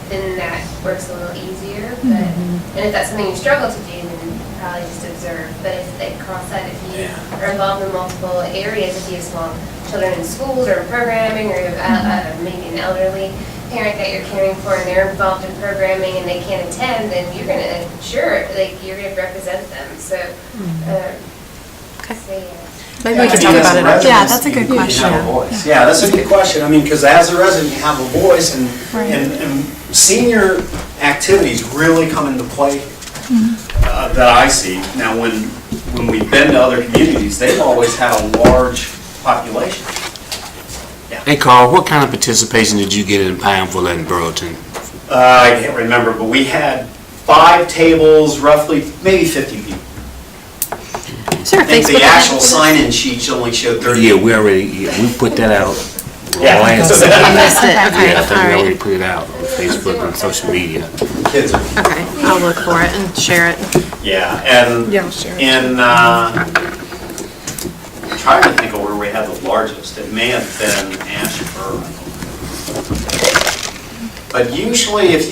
then that works a little easier. But and if that's something you struggle to do, then probably just observe. But if they cross that, if you are involved in multiple areas, if you have small children in schools or programming, or maybe an elderly parent that you're caring for and they're involved in programming and they can't attend, then you're gonna you're gonna represent them. So.
Maybe we can talk about it.
Yeah, that's a good question.
You have a voice. Yeah, that's a good question. I mean, because as a resident, you have a voice, and senior activities really come into play that I see. Now, when we've been to other communities, they've always had a large population. Yeah.
Hey Carl, what kind of participation did you get in Pineville and Burlington?
I can't remember, but we had 5 tables, roughly, maybe 50 people.
Is there a
I think
Facebook
the actual
page?
sign-in sheets only showed 30.
Yeah, we put that out.
Yeah.
I missed it. Okay,
Yeah, I think we
all
already
right.
put it out on Facebook and social media.
Kids are,
Okay, I'll look for it and share it.
yeah, and
Yeah, I'll share it.
in, I'm trying to think of where we had the largest. It may have been Ashburn. But usually if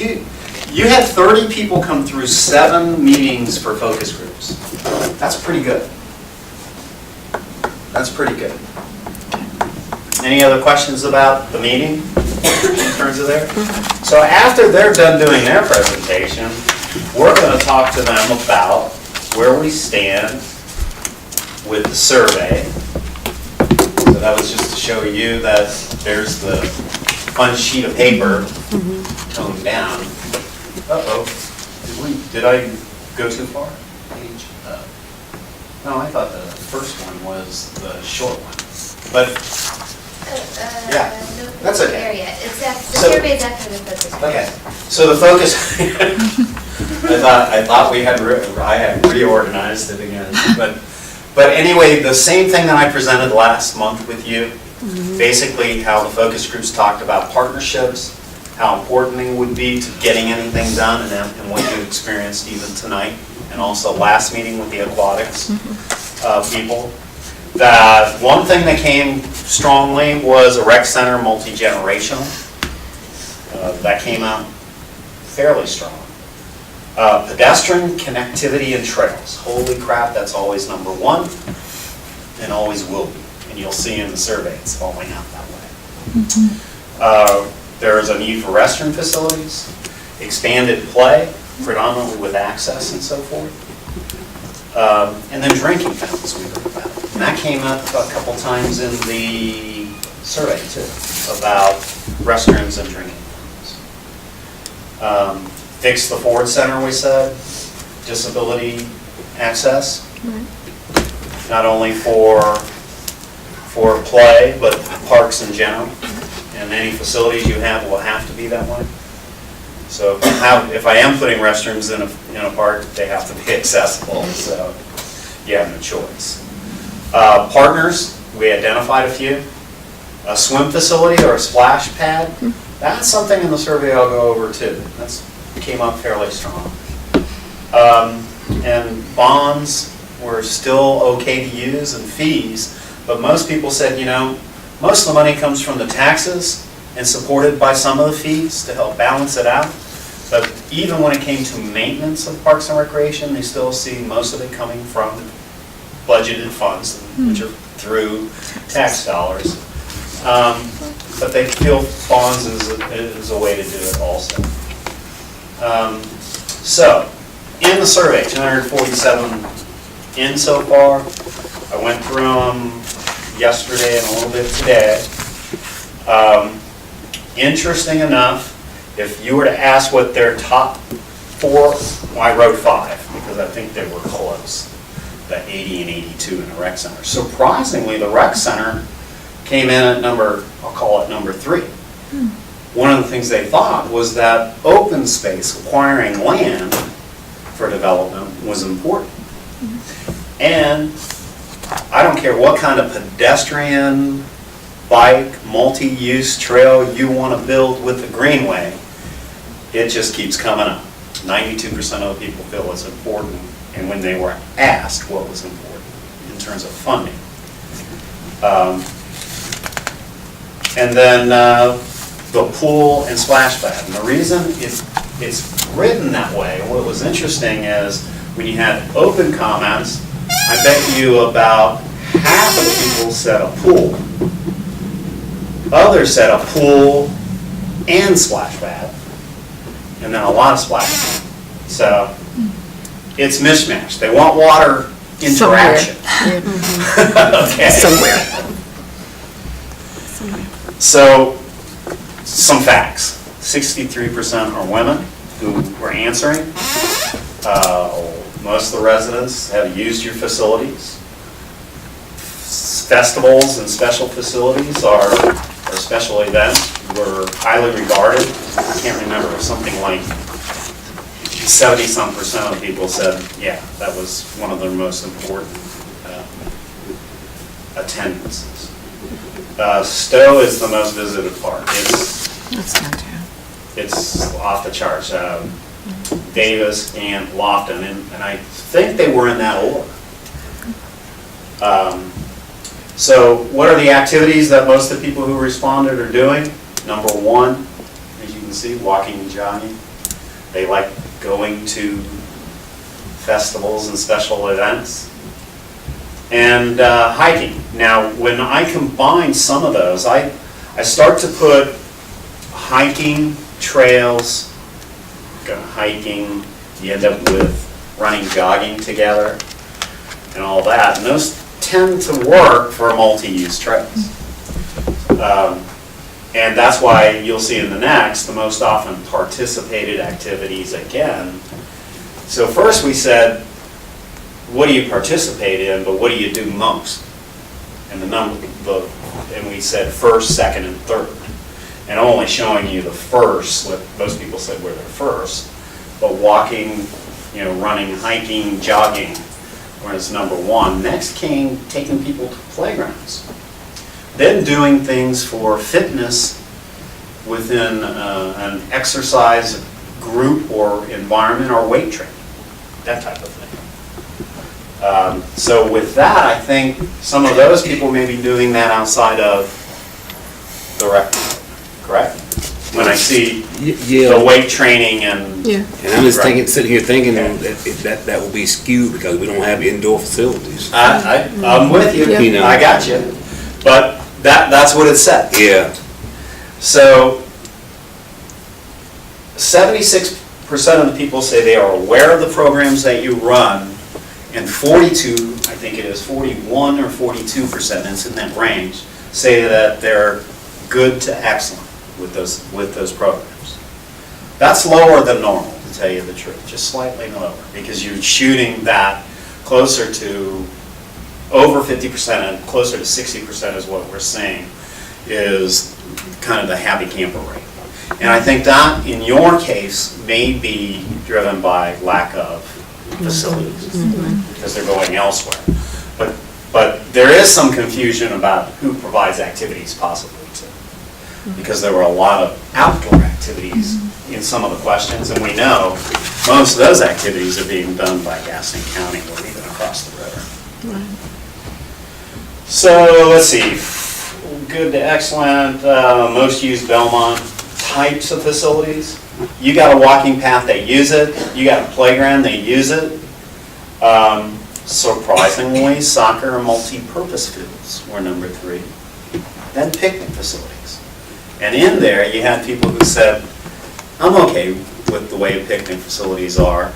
you had 30 people come through 7 meetings for focus groups. That's pretty good. That's pretty good. Any other questions about the meeting in terms of there? So after they're done doing their presentation, we're going to talk to them about where we stand with the survey. So that was just to show you that there's the on a sheet of paper, toned down. Uh-oh, did I go too far? Page up. No, I thought the first one was the short one, but, Yeah,
No,
that's
it's
okay.
there yet. It's the
So-
survey is after the focus group.
okay. So the focus, I thought I had reorganized it again, but anyway, the same thing that I presented last month with you, basically how the focus groups talked about partnerships, how important they would be to getting anything done, and what you experienced even tonight, and also last meeting with the aquatics people. That one thing that came strongly was a rec center multi-generational. That came out fairly strong. Pedestrian connectivity and trails. Holy crap, that's always number one, and always will be. And you'll see in the survey, it's falling out that way. There is a need for restroom facilities, expanded play, predominantly with access and so forth. And then drinking fountains we heard about. And that came up a couple times in the survey too, about restrooms and drinking fountains. Fix the Ford Center, we said, disability access. Not only for play, but parks in general. And any facilities you have will have to be that way. So if I am putting restrooms in a park, they have to be accessible, so you have no choice. Partners, we identified a few. A swim facility or a splash pad, that's something in the survey I'll go over too. That came up fairly strong. And bonds were still okay to use, and fees, but most people said, most of the money comes from the taxes and supported by some of the fees to help balance it out. But even when it came to maintenance of parks and recreation, they still see most of it coming from budgeted funds, which are through tax dollars. But they feel bonds is a way to do it also. So, in the survey, 247 in so far. I went through them yesterday and a little bit today. Interesting enough, if you were to ask what their top four, well, I wrote 5 because I think they were close, the 80 and 82 in the rec center. Surprisingly, the rec center came in at I'll call it number 3. One of the things they thought was that open space, acquiring land for development, was important. And I don't care what kind of pedestrian, bike, multi-use trail you want to build with the greenway, it just keeps coming up. 92% of the people feel it's important, and when they were asked what was important in terms of funding. And then the pool and splash pad. And the reason it's written that way, what was interesting is when you had open comments, I bet you about half of the people said a pool. Others said a pool and splash pad, and then a lot of splash pad. So it's mishmash. They want water interaction. Okay.
Somewhere.
So, some facts. 63% are women who were answering. Most of the residents have used your facilities. Festivals and special facilities or special events were highly regarded. I can't remember, it was something like 70-some% of people said, yeah, that was one of their most important attendances. Stowe is the most visited park. It's off the charts. Davis and Lofton, and I think they were in that order. So what are the activities that most of the people who responded are doing? Number 1, as you can see, walking and jogging. They like going to festivals and special events. And hiking. Now, when I combine some of those, I start to put hiking, trails, hiking, you end up with running, jogging together, and all that. And those tend to work for multi-use trails. And that's why you'll see in the next, the most often participated activities again. So first we said, what do you participate in, but what do you do most? And and we said first, second, and third. And I'm only showing you the first, what most people said were their first, but walking, running, hiking, jogging, was number one. Next came taking people to playgrounds. Then doing things for fitness within an exercise group or environment or weight training, that type of thing. So with that, I think some of those people may be doing that outside of the rec, correct? When I see the weight training and...
Yeah.
And I'm just sitting here thinking that will be skewed because we don't have indoor facilities.
I'm with you.
Yeah.
I got you. But that's what it said.
Yeah.
So 76% of the people say they are aware of the programs that you run, and 42, I think it is 41 or 42%, it's in that range, say that they're good to excellent with those programs. That's lower than normal, to tell you the truth, just slightly lower, because you're shooting that closer to over 50% and closer to 60% is what we're seeing is kind of the happy camper rate. And I think that, in your case, may be driven by lack of facilities, because they're going elsewhere. But there is some confusion about who provides activities possibly too, because there were a lot of outdoor activities in some of the questions, and we know most of those activities are being done by Gaston County or even across the river. So let's see, good to excellent, most used Belmont types of facilities. You got a walking path, they use it. You got a playground, they use it. Surprisingly, soccer and multi-purpose fields were number 3. Then picnic facilities. And in there, you had people who said, I'm okay with the way picnic facilities are.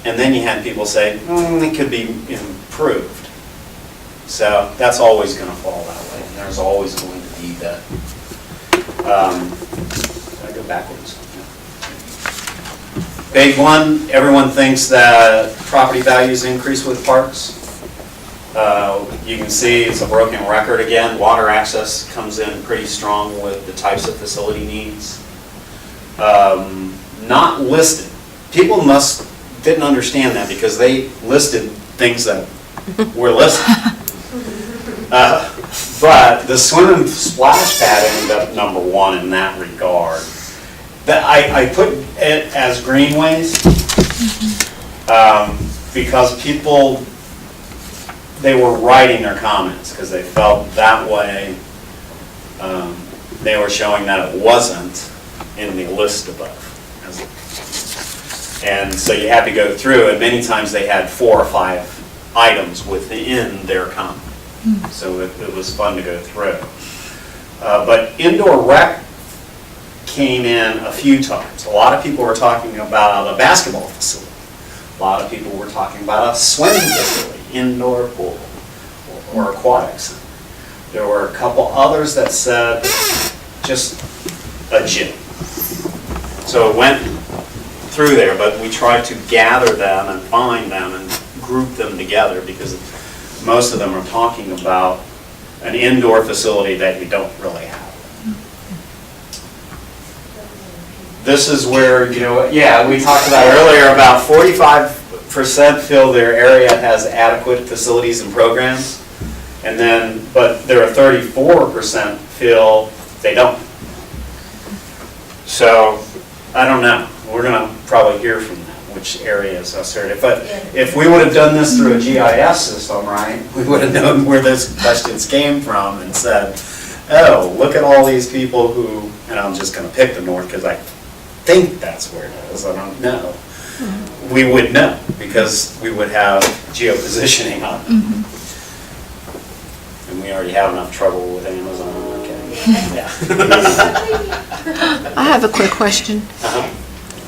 And then you had people say, it could be improved. So that's always going to fall that way. And there's always going to be that. I go backwards. Big one, everyone thinks that property values increase with parks. You can see it's a broken record again. Water access comes in pretty strong with the types of facility needs. Not listed. People didn't understand that because they listed things that were listed. But the swim and splash pad ended up number 1 in that regard. I put it as greenways because people, they were writing their comments because they felt that way. They were showing that it wasn't in the list above. And so you had to go through, and many times they had 4 or 5 items within their comment. So it was fun to go through. But indoor rec came in a few times. A lot of people were talking about a basketball facility. A lot of people were talking about a swimming facility, indoor pool, or aquatics. There were a couple others that said just a gym. So it went through there, but we tried to gather them and find them and group them together because most of them are talking about an indoor facility that you don't really have. This is where, we talked about earlier, about 45% feel their area has adequate facilities and programs, but there are 34% feel they don't. So, I don't know. We're going to probably hear from them which areas are assertive. But if we would have done this through a GIS system, right, we would have known where those questions came from and said, oh, look at all these people who, and I'm just going to pick the north because I think that's where it is. I don't know. We would know because we would have geopositioning on it. And we already have enough trouble with Amazon. Okay. Yeah.
I have a quick question.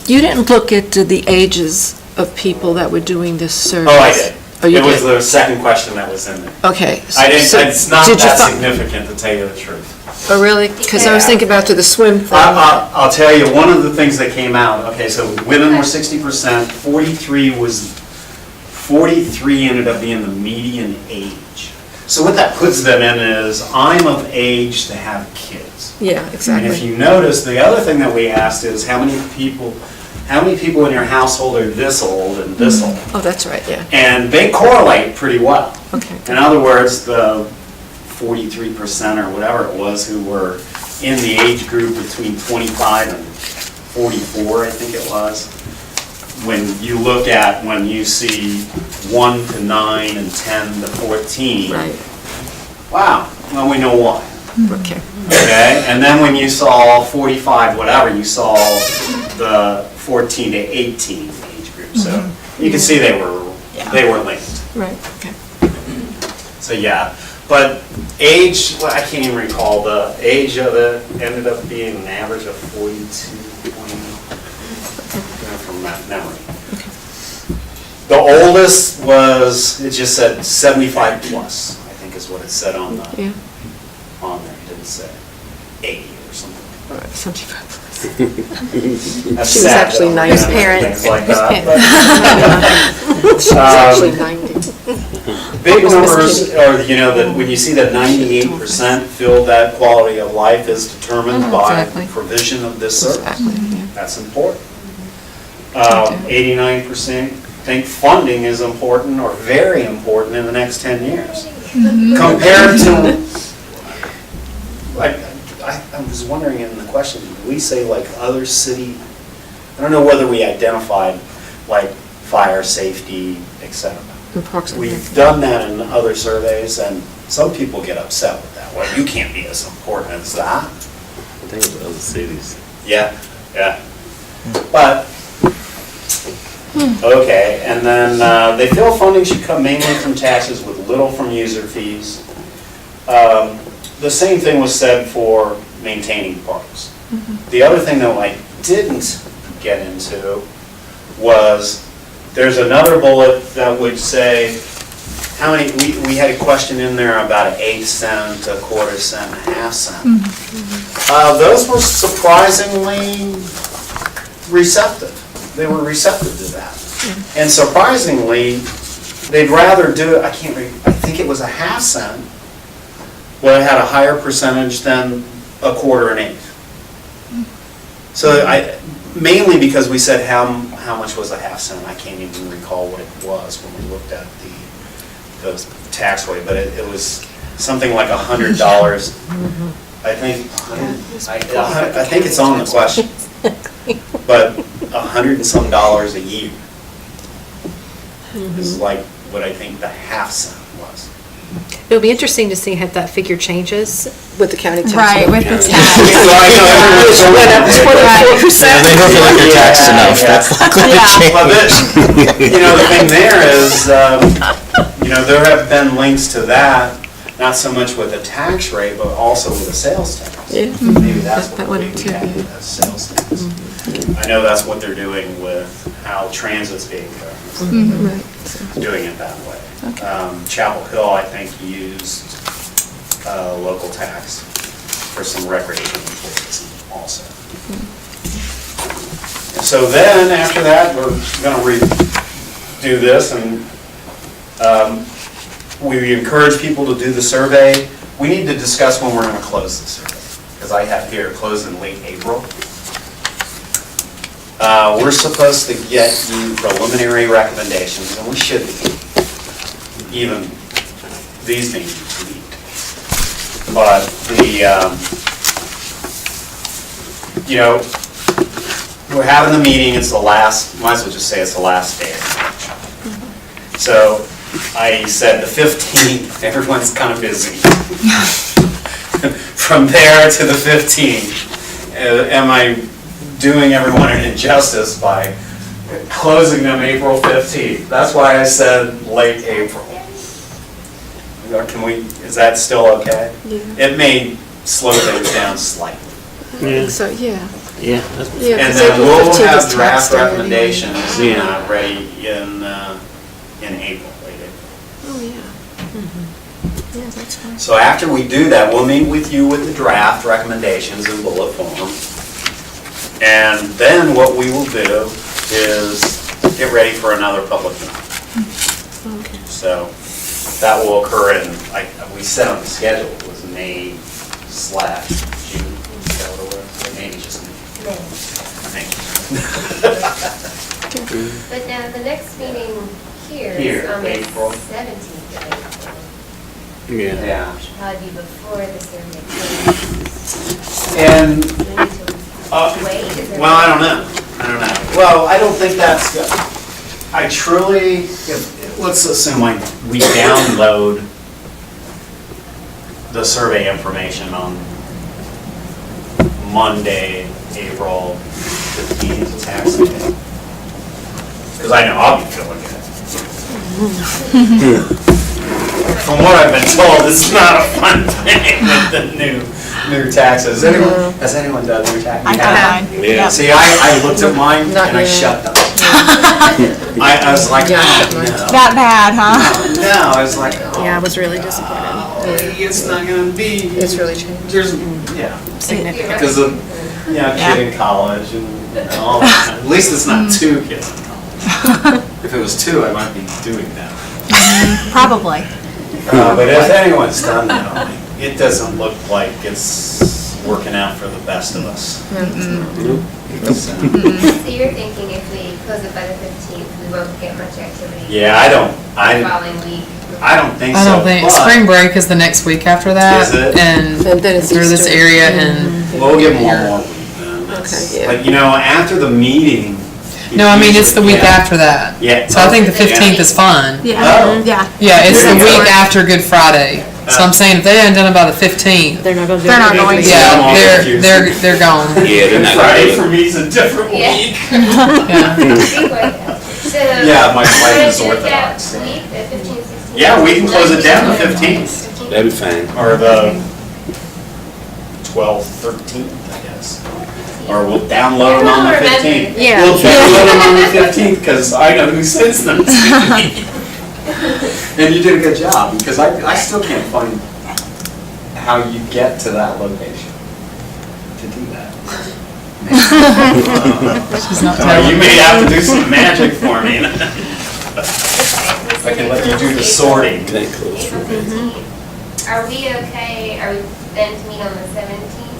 You didn't look at the ages of people that were doing this survey.
Oh, I did.
Oh, you
it was
did?
the second question that was in there.
Okay.
I didn't.
So
it's not
did you
that
fi-
significant to tell you the truth.
Oh, really? Because I was thinking about to the swim thing.
I'll tell you, one of the things that came out, okay, so women were 60%, 43 ended up being the median age. So what that puts them in is, I'm of age to have kids.
Yeah,
And if
exactly.
you notice, the other thing that we asked is, how many people in your household are this old and this old?
Oh, that's right, yeah.
And they correlate pretty well.
Okay.
In other words, the 43% or whatever it was who were in the age group between 25 and 44, I think it was. When you look at, when you see 1 to 9 and 10 to 14.
Right,
Wow, well, we know why.
okay.
Okay, and then when you saw 45, whatever, you saw the 14 to 18 age group. So you can see they were linked.
Right, okay.
So yeah, but age, well, I can't even recall, the age of it ended up being an average of 42, from that memory. The oldest was, it just said 75 plus, I think is what it said on the,
Yeah.
on there. It didn't say 80 or something.
All right, 75 plus.
That's
She was
sad,
actually
though,
90.
you know, things like that,
She was actually 90.
Big numbers are, you know, that when you see that 98% feel that quality of life is determined
Oh,
by
exactly.
provision of this service.
Exactly, yeah.
That's important. 89% think funding is important or very important in the next 10 years. Compared to, I was wondering in the question, did we say like other city, I don't know whether we identified like fire, safety, et cetera.
In Parks and
We've
Rec.
done that in other surveys, and some people get upset with that. Well, you can't be as important as that.
I think it's other cities.
Yeah, yeah. But, okay, and then they feel funding should come mainly from taxes with little from user fees. The same thing was said for maintaining parks. The other thing that I didn't get into was, there's another bullet that would say, how many, we had a question in there about an 8 cent, a quarter cent, a half cent. Those were surprisingly receptive. They were receptive to that. And surprisingly, they'd rather do it, I think it was a half cent, but it had a higher percentage than a quarter and eighth. So mainly because we said how much was a half cent, I can't even recall what it was when we looked at the tax rate, but it was something like $100. I think, I think it's on the question, but $100 and some dollars a year is like what I think the half cent was.
It'll be interesting to see if that figure changes.
With the county tax.
Right, with the
So
tax.
I know everyone's
Went up 24%.
They don't feel like they're taxed enough, that's likely to change.
Well, the thing there is, there have been links to that, not so much with the tax rate, but also with the sales tax.
Yeah.
Maybe that's
That
what
one
we
too,
had
yeah.
as sales tax. I know that's what they're doing with how transit's being done,
Right.
doing it that way. Chapel Hill, I think, used local tax for some recreation employees also. And so then, after that, we're going to redo this, and we encourage people to do the survey. We need to discuss when we're going to close the survey, because I have here closed in late April. We're supposed to get you preliminary recommendations, and we should be, even these being tweaked. But we're having the meeting, it's the last, might as well just say it's the last day of March. So I said the 15th, everyone's kind of busy. From there to the 15th, am I doing everyone an injustice by closing them April 15th? That's why I said late April. Is that still okay?
Yeah.
It may slow things down slightly.
So, yeah.
Yeah,
Yeah,
that's,
'cause
And then
April
we'll
15th
have
is tax
draft
day anyway.
recommendations
Yeah.
ready in April, late April.
Oh, yeah. Yeah, that's
So after we do that, we'll meet with you with the draft recommendations in bullet form. And then what we will do is get ready for another public hearing.
Okay.
So that will occur in, we set on the schedule, it was May/June. Is that what it was? Maybe just May.
But now, the next meeting here
Here,
is on the
April.
17th of April.
Yeah.
Yeah.
Which should probably be before the survey.
And,
Do we need to wait? Is there-
well, I don't know. Well, I don't think that's, I truly, let's assume we download the survey information on Monday, April 15th, tax day. Because I know I'll be feeling good. From what I've been told, it's not a fun thing with the new taxes. Has anyone done new taxes?
I got mine.
Yeah.
Yep.
See, I looked at mine
Not
and I
yet.
shut them. I was like,
Yeah, I
oh,
shut mine.
no.
That bad, huh?
No, I was like, oh,
Yeah, I was really disappointed.
it's not gonna be.
It's really changed.
There's, yeah,
Significant.
because of, kid in college and all that. At least it's not two kids in college. If it was two, I might be doing that.
Probably.
But if anyone's done that, it doesn't look like it's working out for the best of us. So,
So you're thinking if we close it by the 15th, we won't get much activity?
yeah, I
The
don't
following week?
I don't think so.
I don't think,
but
spring break is the next week after that.
Is it?
And
then it's
through this
Easter.
area and,
We'll give them one more week then.
Okay, yeah.
But after the meeting.
no, I mean, it's the week
Yeah.
after that.
Yeah.
So I think the
Yeah.
15th is fine.
Yeah,
Oh.
yeah.
Yeah, it's the
Yeah.
week after Good Friday. So I'm saying if they hadn't done it by the 15th,
They're not going to do it.
They're not going to.
I'm all
yeah,
confused.
they're gone.
Yeah, they're not gonna
Friday
do
for
it.
me is a different
Yeah.
week.
Yeah.
So.
Yeah, my wife
wanna
is
do it that
Orthodox.
week, the 15th, 16th?
Yeah, we can close it down the 15th.
That'd be fine.
Or the 12th, 13th, I guess. Or we'll download them on the 15th.
Yeah.
We'll download them on the 15th because I know who sends them to me. And you did a good job because I still can't find how you get to that location to do that.
She's not
You
telling
may
me.
have to do some magic for me. I can let you do the sorting.
That close for me.
Are we okay, are we then to meet on the 17th?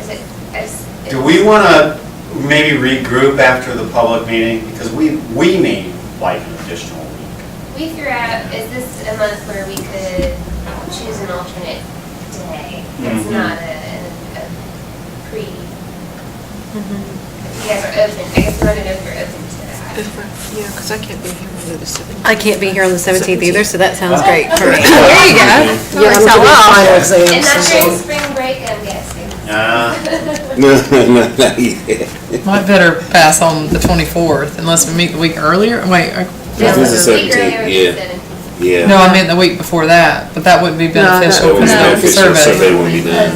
Is it,
Do we want to maybe regroup after the public meeting? Because we need like an additional week.
we threw out, is this a month where we could choose an alternate day? It's
Mhm.
not a pre, if you guys are open, I guess we want to know if you're open to that.
Yeah, because I can't be here on the 17th.
I can't be here on the 17th either, so that sounds great for me.
There you go. Yeah, I'm doing final
And
exams.
not
so-
during spring break, I'm guessing.
No, not yet.
Might better pass on the 24th unless we meet the week earlier. Wait,
This is
The
the
week earlier
17th,
is
yeah.
the 17th.
Yeah.
no, I meant the week before that, but that wouldn't be beneficial
That would
because
be
the
beneficial, survey
survey.
won't be done.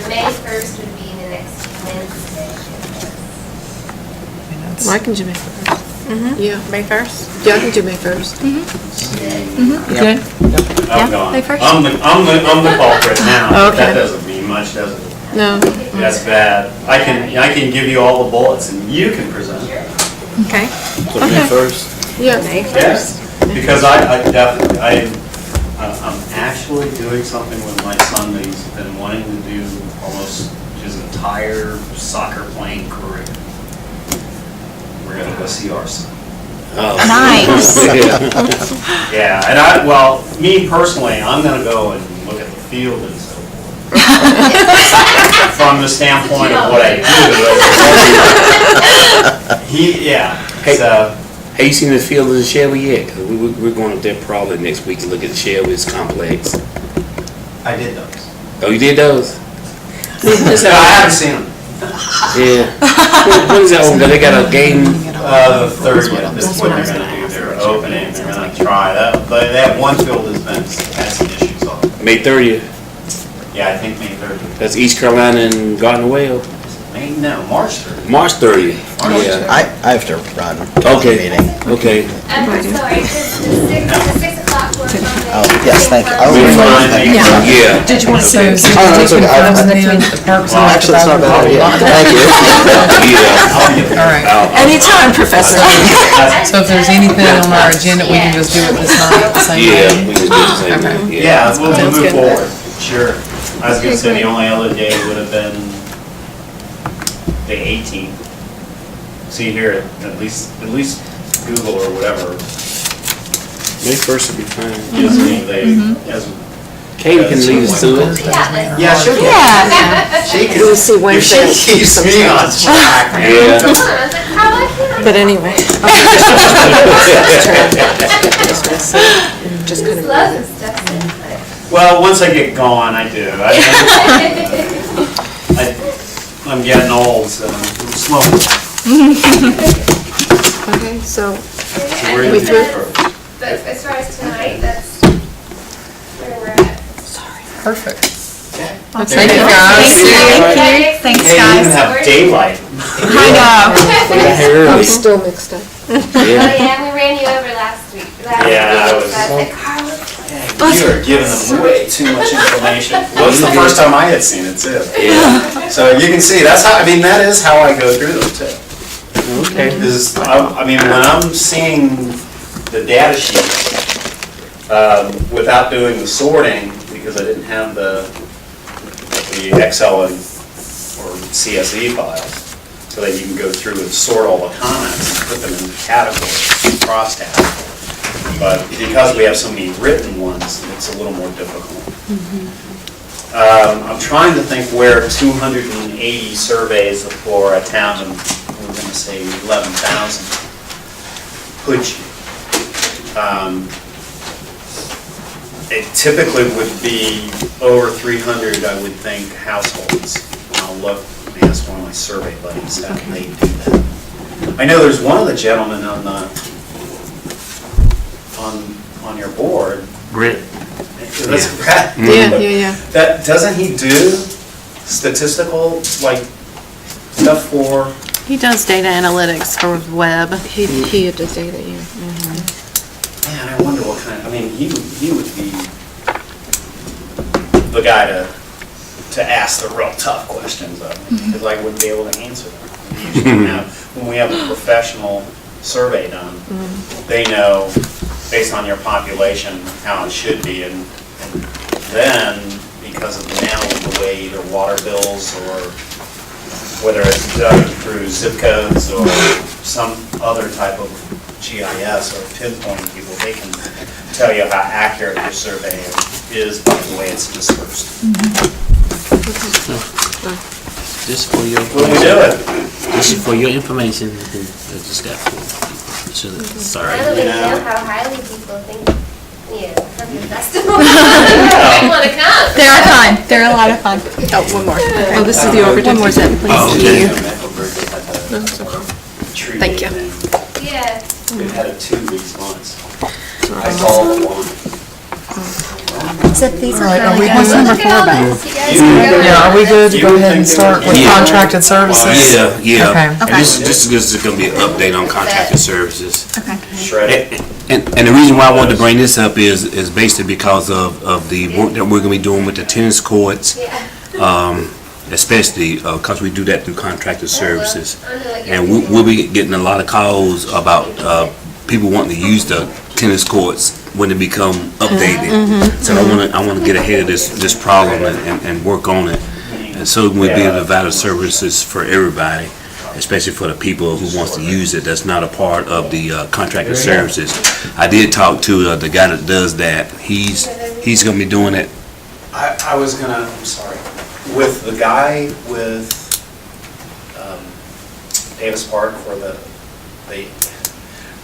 May 1st would be the next Wednesday.
I can do May 1st. Yeah,
May 1st?
yeah, I can do May 1st.
Okay.
I'm gone.
May 1st?
I'm the culprit now.
Okay.
That doesn't mean much, does it?
No.
That's bad. I can give you all the bullets and you can present.
Okay.
So May 1st?
Yeah.
May 1st.
Yes, because I definitely, I'm actually doing something with my son that he's been wanting to do almost his entire soccer playing career. We're gonna go see our son.
Oh.
Nice.
Yeah.
Yeah, and me personally, I'm gonna go and look at the field and so forth. From the standpoint of what I do. So,
Have you seen the field of the Shelby yet? 'Cause we're going up there probably next week to look at the Shelby's complex.
I did those.
Oh, you did those?
No, I haven't seen them.
Yeah. When is that open? They got a game?
The 30th is what they're gonna do, they're opening, they're gonna try that, but that one field has had some issues on it.
May 30th.
Yeah, I think May 30th.
That's East Carolina and Gardner Well.
March 30th.
March 30th. Yeah.
I have to run to the
Okay.
meeting.
Okay.
I'm sorry, the 6 o'clock
Yes, thank you.
Yeah.
Did you want to say? So,
Oh, no, it's okay.
the Parks and Rec
Actually, it's not bad.
advisory
Yeah.
board.
Thank you.
Yeah.
All right.
Anytime, Professor.
So if there's anything on our agenda, we can just do it this night at the same
Yeah,
time?
we can do the same
Okay.
thing.
Yeah, we'll
Sounds
move
good.
forward, sure. I was gonna say the only other day would have been the 18th. See here, at least Google or whatever
May 1st would be fine.
gives me as.
Katie can lead us to it.
Yeah, she'll get.
Yeah.
She
We'll see
can, if
Wednesday.
she keeps me on track, man.
Yeah.
Come on, I was like, how lucky am I?
But anyway. Just
Just
kind of.
love this stuff.
Well, once I get going, I do. I'm getting old, so I'm smoking.
Okay, so
Where are
We
you
through?
from?
But as far as tonight, that's where we're at.
Perfect.
Thank
Thank you, guys.
Thank you. Thanks,
Hey, you even
guys.
have daylight.
I know.
I'm still mixed up.
Oh, yeah, we ran you over last week.
Yeah, I was-
So I was like, Carlos.
You are giving them way too much information. Well, it's the first time I had seen it too.
Yeah.
So you can see, that is how I go through them too.
Okay.
Is, I mean, when I'm seeing the data sheet, without doing the sorting, because I didn't have the Excel and, or CSV files, so that you can go through and sort all the comments, and put them in categories, cross tabs. But because we have so many written ones, it's a little more difficult. I'm trying to think where 280 surveys for a town of, we're going to say 11,000, put you. It typically would be over 300, I would think, households. And I'll look, and ask one of my survey buddies how they do that. I know there's one of the gentlemen on the, on your board.
Brett.
That's Brett.
Yeah.
That, doesn't he do statistical, like, stuff for,
He does data analytics for web.
He does data, yeah.
man, I wonder what kind, I mean, he would be the guy to ask the real tough questions of me, because I wouldn't be able to answer them. When we have a professional survey done, they know, based on your population, how it should be, and then, because of now the way either water bills or whether it's done through zip codes or some other type of GIS or pinpointing people, they can tell you how accurate your survey is by the way it's dispersed.
Just for your
When we do it,
just for your information, I just got sorry.
I don't even
Yeah.
know how highly people think, of the festival. They want to come.
They're fun. They're a lot of fun.
Oh, one more. Oh, this is the overtime. One more sentence, please.
Oh, okay.
Thank you.
Yeah.
We've had it 2 weeks once. I saw one.
Except these
All right, are we
really
good?
good.
Look at all this, you guys
You-
can go.
Yeah, are we good to
You
go
would
ahead
think
and
they
start
would
with
be-
contracted services?
Yeah.
Okay.
And this is gonna be an update on contracted services.
Okay.
Shred it.
And the reason why I wanted to bring this up is basically because of the work that we're gonna be doing with the tennis courts,
Yeah.
especially because we do that through contracted services.
I know what
And
you're
we'll be getting a lot of calls about people wanting to use the tennis courts when they become updated. So I wanna get ahead of this problem and work on it. And so we'll be able to provide services for everybody, especially for the people who wants to use it, that's not a part of the contracted services. I did talk to the guy that does that. He's gonna be doing it.
I was gonna, I'm sorry, with the guy with Davis Park for the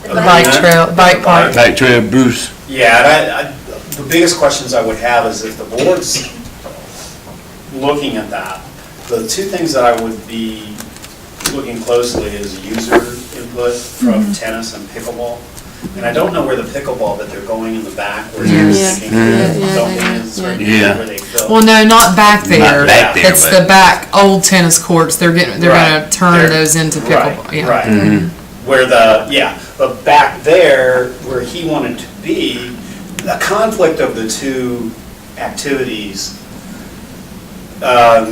The bike trail, bike park.
Like Trey Bruce.
Yeah, and the biggest questions I would have is if the board's looking at that, the two things that I would be looking closely is user input from tennis and pickleball. And I don't know where the pickleball that they're going in the back, where they're
Yes.
thinking dumping is, right
Yeah.
where they fill.
Well, no, not back there.
back there,
It's
but-
the back old tennis courts. They're gonna
Right.
turn
They're-
those into pickleball.
Right,
Yeah.
right. Where but back there, where he wanted to be, a conflict of the two activities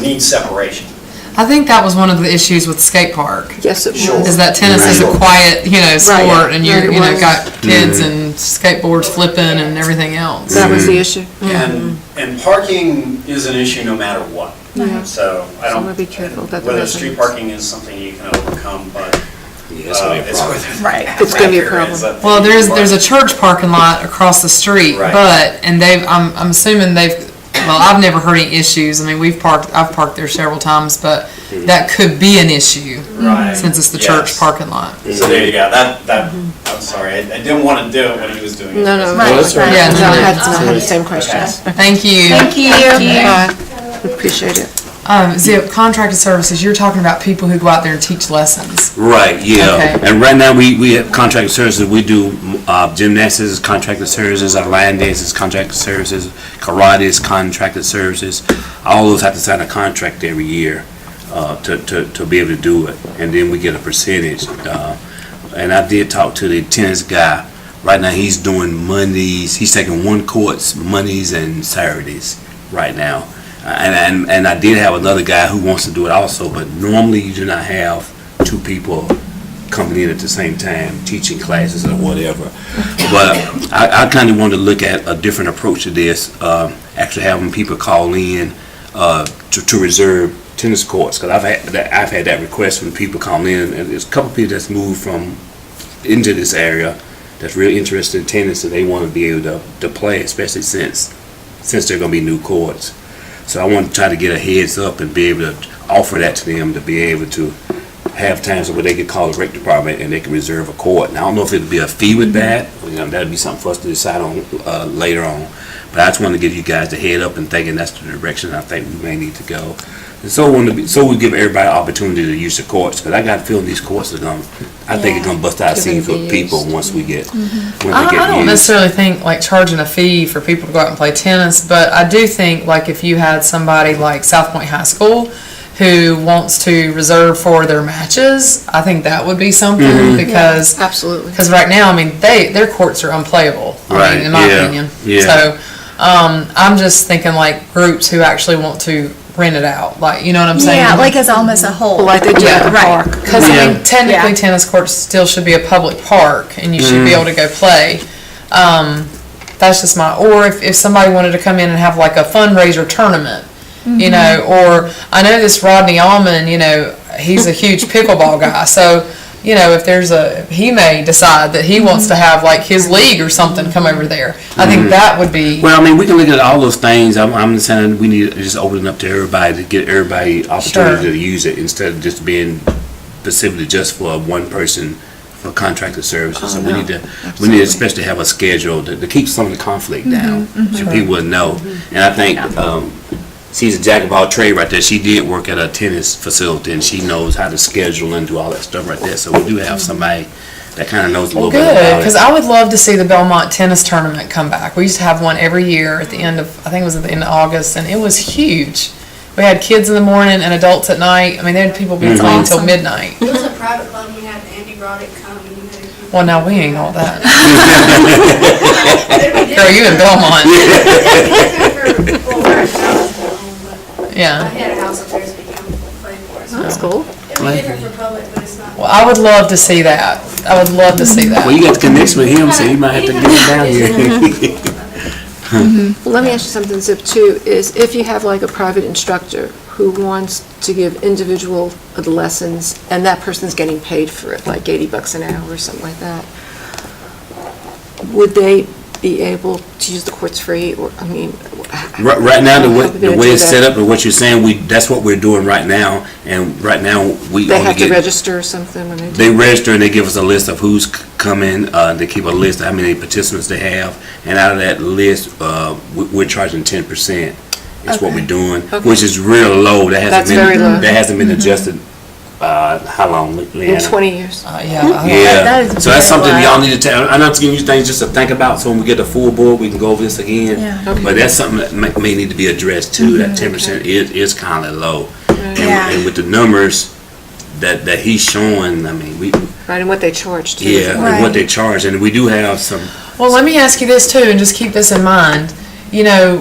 needs separation.
I think that was one of the issues with the skate park.
Yes, it
Sure.
was.
Is that tennis is a
Right.
quiet, sport, and
Right, it
you know,
was.
got kids and skateboards flipping and everything else.
That was the issue.
And parking is an issue no matter what.
Yeah.
So I
So
don't.
we'll be careful about the
Whether street
residents.
parking is something you can overcome, but
Yeah, it's gonna be a
it's
problem.
whether.
Right.
It's gonna be a
acre
problem.
ends up
Well,
being
there's a
parked.
church parking lot across the street,
Right.
and I'm assuming I've never heard any issues. I mean, I've parked there several times, but that could be an issue
Right.
since it's the church
Yes.
parking lot.
So there you go, I'm sorry, I didn't want to do it when he was doing it.
No, no.
Right,
that's
right.
Yeah,
No, I had
no,
I had the same question.
Thank you.
Thank you.
Appreciate it.
Zip, contracted services, you're talking about people who go out there and teach lessons.
Right, yeah.
Okay.
And right now, we have contracted services. We do gymnastics, contracted services, our line dances, contracted services, karate is contracted services. All those have to sign a contract every year to be able to do it. And then we get a percentage. And I did talk to the tennis guy. Right now, he's doing Mondays. He's taking one course Mondays and Saturdays right now. And I did have another guy who wants to do it also, but normally you do not have two people coming in at the same time, teaching classes or whatever. But I kind of wanted to look at a different approach to this, actually having people call in to reserve tennis courts, because I've had that request from people calling in, and there's a couple people that's moved from into this area that's really interested in tennis, and they want to be able to play, especially since they're going to be new courts. So I want to try to get a heads up and be able to offer that to them, to be able to have times where they can call the rec department and they can reserve a court. Now, I don't know if it'll be a fee with that. That'll be something for us to decide on later on. But I just want to give you guys the head up and thinking that's the direction I think we may need to go. And so we give everybody an opportunity to use the courts, because I got a feeling these courts are going to, I think it's going to bust out a scene for people once we get, when they
I
get
don't
used.
necessarily think like charging a fee for people to go out and play tennis, but I do think like if you had somebody like South Point High School who wants to reserve for their matches, I think that would be something because
Absolutely.
right now, I mean, their courts are unplayable. I
Right,
mean, in my
yeah,
opinion.
yeah.
So I'm just thinking like groups who actually want to rent it out, like, you know what I'm saying?
Yeah, like as almost a whole.
Like they do at the
Yeah,
park.
because I mean,
Yeah.
technically
Yeah.
tennis courts still should be a public park and you should be able to go play. That's just or if somebody wanted to come in and have like a fundraiser tournament, you know, or I know this Rodney Allman, you know, he's a huge pickleball guy, so, you know, if he may decide that he wants to have like his league or something come over there. I think that would be,
Well, I mean, we can look at all those things. I'm just saying we need to just open it up to everybody to get everybody opportunity
Sure.
to use it instead of just being specifically just for one person for contracted services. So we need to especially have a schedule to keep some of the conflict down, so people would know. And I think she's a jack of all trade right there. She did work at a tennis facility and she knows how to schedule and do all that stuff right there. So we do have somebody that kind of knows a little bit
good,
about
because
it.
I would love to see the Belmont tennis tournament come back. We used to have one every year at the end of, I think it was at the end of August, and it was huge. We had kids in the morning and adults at night. I mean, they had people be playing till midnight.
It was a private club, we had Andy Roddick come and you had a few.
Well, now we ain't all that.
Girl,
Girl, you in Belmont.
I
Yeah.
had a house up there so you can play for us.
That's cool.
It was different for public, but it's not.
Well, I would love to see that. I would love to see
Well,
that.
you got the connection with him, so you might have to get him down here.
Well, let me ask you something, Zip, too, is if you have like a private instructor who wants to give individual lessons and that person's getting paid for it, like $80 an hour or something like that, would they be able to use the courts free, or, I mean?
Right now,
how
the
they
way
do
it's
that?
set up and what you're saying, that's what we're doing right now. And right now, we
They
only
have to
get,
register or something when they do?
they register and they give us a list of who's coming. They keep a list of how many participants they have. And out of that list, we're charging 10%. Is what we're doing, which is real low.
That's very low.
That hasn't been adjusted, how long, Leeanna?
In 20 years?
Yeah.
Yeah,
That is
so that's
very
something
low.
y'all need to tell. I'm not giving you things just to think about, so when we get the full board, we can go over this again.
Yeah.
But that's something that may need to be addressed too. That 10% is kind of low.
Yeah.
And with the numbers, that he's showing, I mean, we,
Right, and what they charge too.
yeah, and what they charge, and we do have some,
Well, let me ask you this too, and just keep this in mind. You know,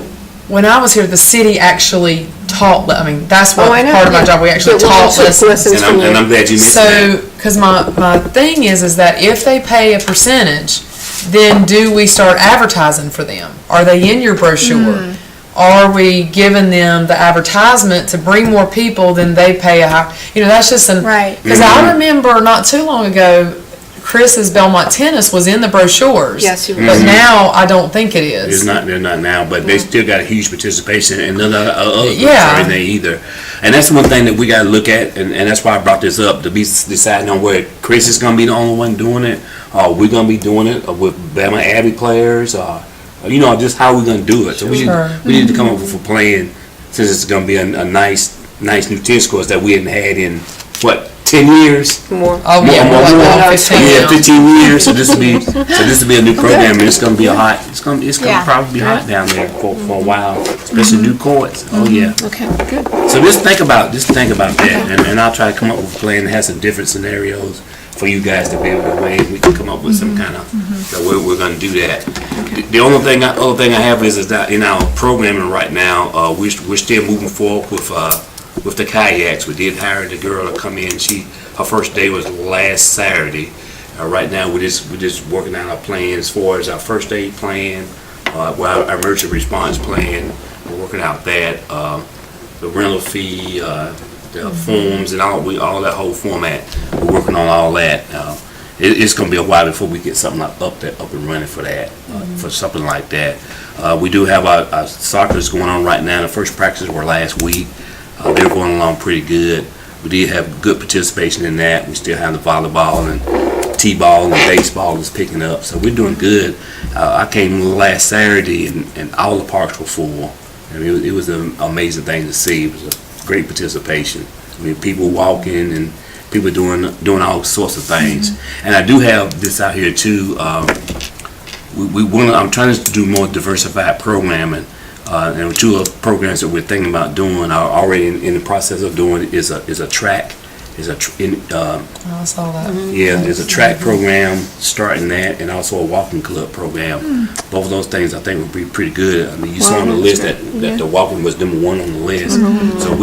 when I was here, the city actually taught, I mean, that's what
Oh, I know,
part of my
yeah.
job, we actually
So we
taught
took
lessons.
lessons from
and I'm
you.
glad you mentioned that.
So, because my thing is that if they pay a percentage, then do we start advertising for them? Are they in your brochure? Are we giving them the advertisement to bring more people than they pay a high, you know, that's just an.
Right.
Because I remember not too long ago, Chris's Belmont Tennis was in the brochures.
Yes, he was.
But now I don't think it is.
they're not now, but they still got a huge participation, and none of the other groups
Yeah.
are in there either. And that's one thing that we gotta look at, and that's why I brought this up, to be deciding on where Chris is gonna be the only one doing it, or we're gonna be doing it with Bama Abbey players, or, you know, just how we're gonna do it. So we
Sure.
need to come up with a plan, since it's gonna be a nice new tennis course that we hadn't had in, what, 10 years?
More.
Oh, yeah,
More,
more
more.
like 15
Yeah,
now.
15 years. So this will be a new program, and it's gonna be it's gonna
Yeah.
probably be hot down there for a while, especially new courts. Oh yeah.
Okay, good.
So just think about that, and I'll try to come up with a plan that has some different scenarios for you guys to be able to weigh. We can come up with some kind of that we're gonna do that. The other thing I have is that in our programming right now, we're still moving forward with the kayaks. We did hire the girl to come in. Her first day was last Saturday. Right now, we're just working out our plan as far as our first aid plan, our emergency response plan. We're working out that, the rental fee, the forms, and all that whole format. We're working on all that. It's going to be a while before we get something up and running for that, for something like that. We do have our soccer's going on right now. The first practices were last week. They're going along pretty good. We did have good participation in that. We still have the volleyball and t-ball and baseball is picking up. So we're doing good. I came last Saturday and all the parks were full. I mean, it was an amazing thing to see. It was a great participation. I mean, people walking and people doing all sorts of things. And I do have this out here too. I'm trying to do more diversified programming. And two of the programs that we're thinking about doing, are already in the process of doing, is a track.
I saw that.
Yeah, there's a track program starting that, and also a walking club program. Both of those things I think would be pretty good. I mean, you saw on the list that the walking was number one on the list. So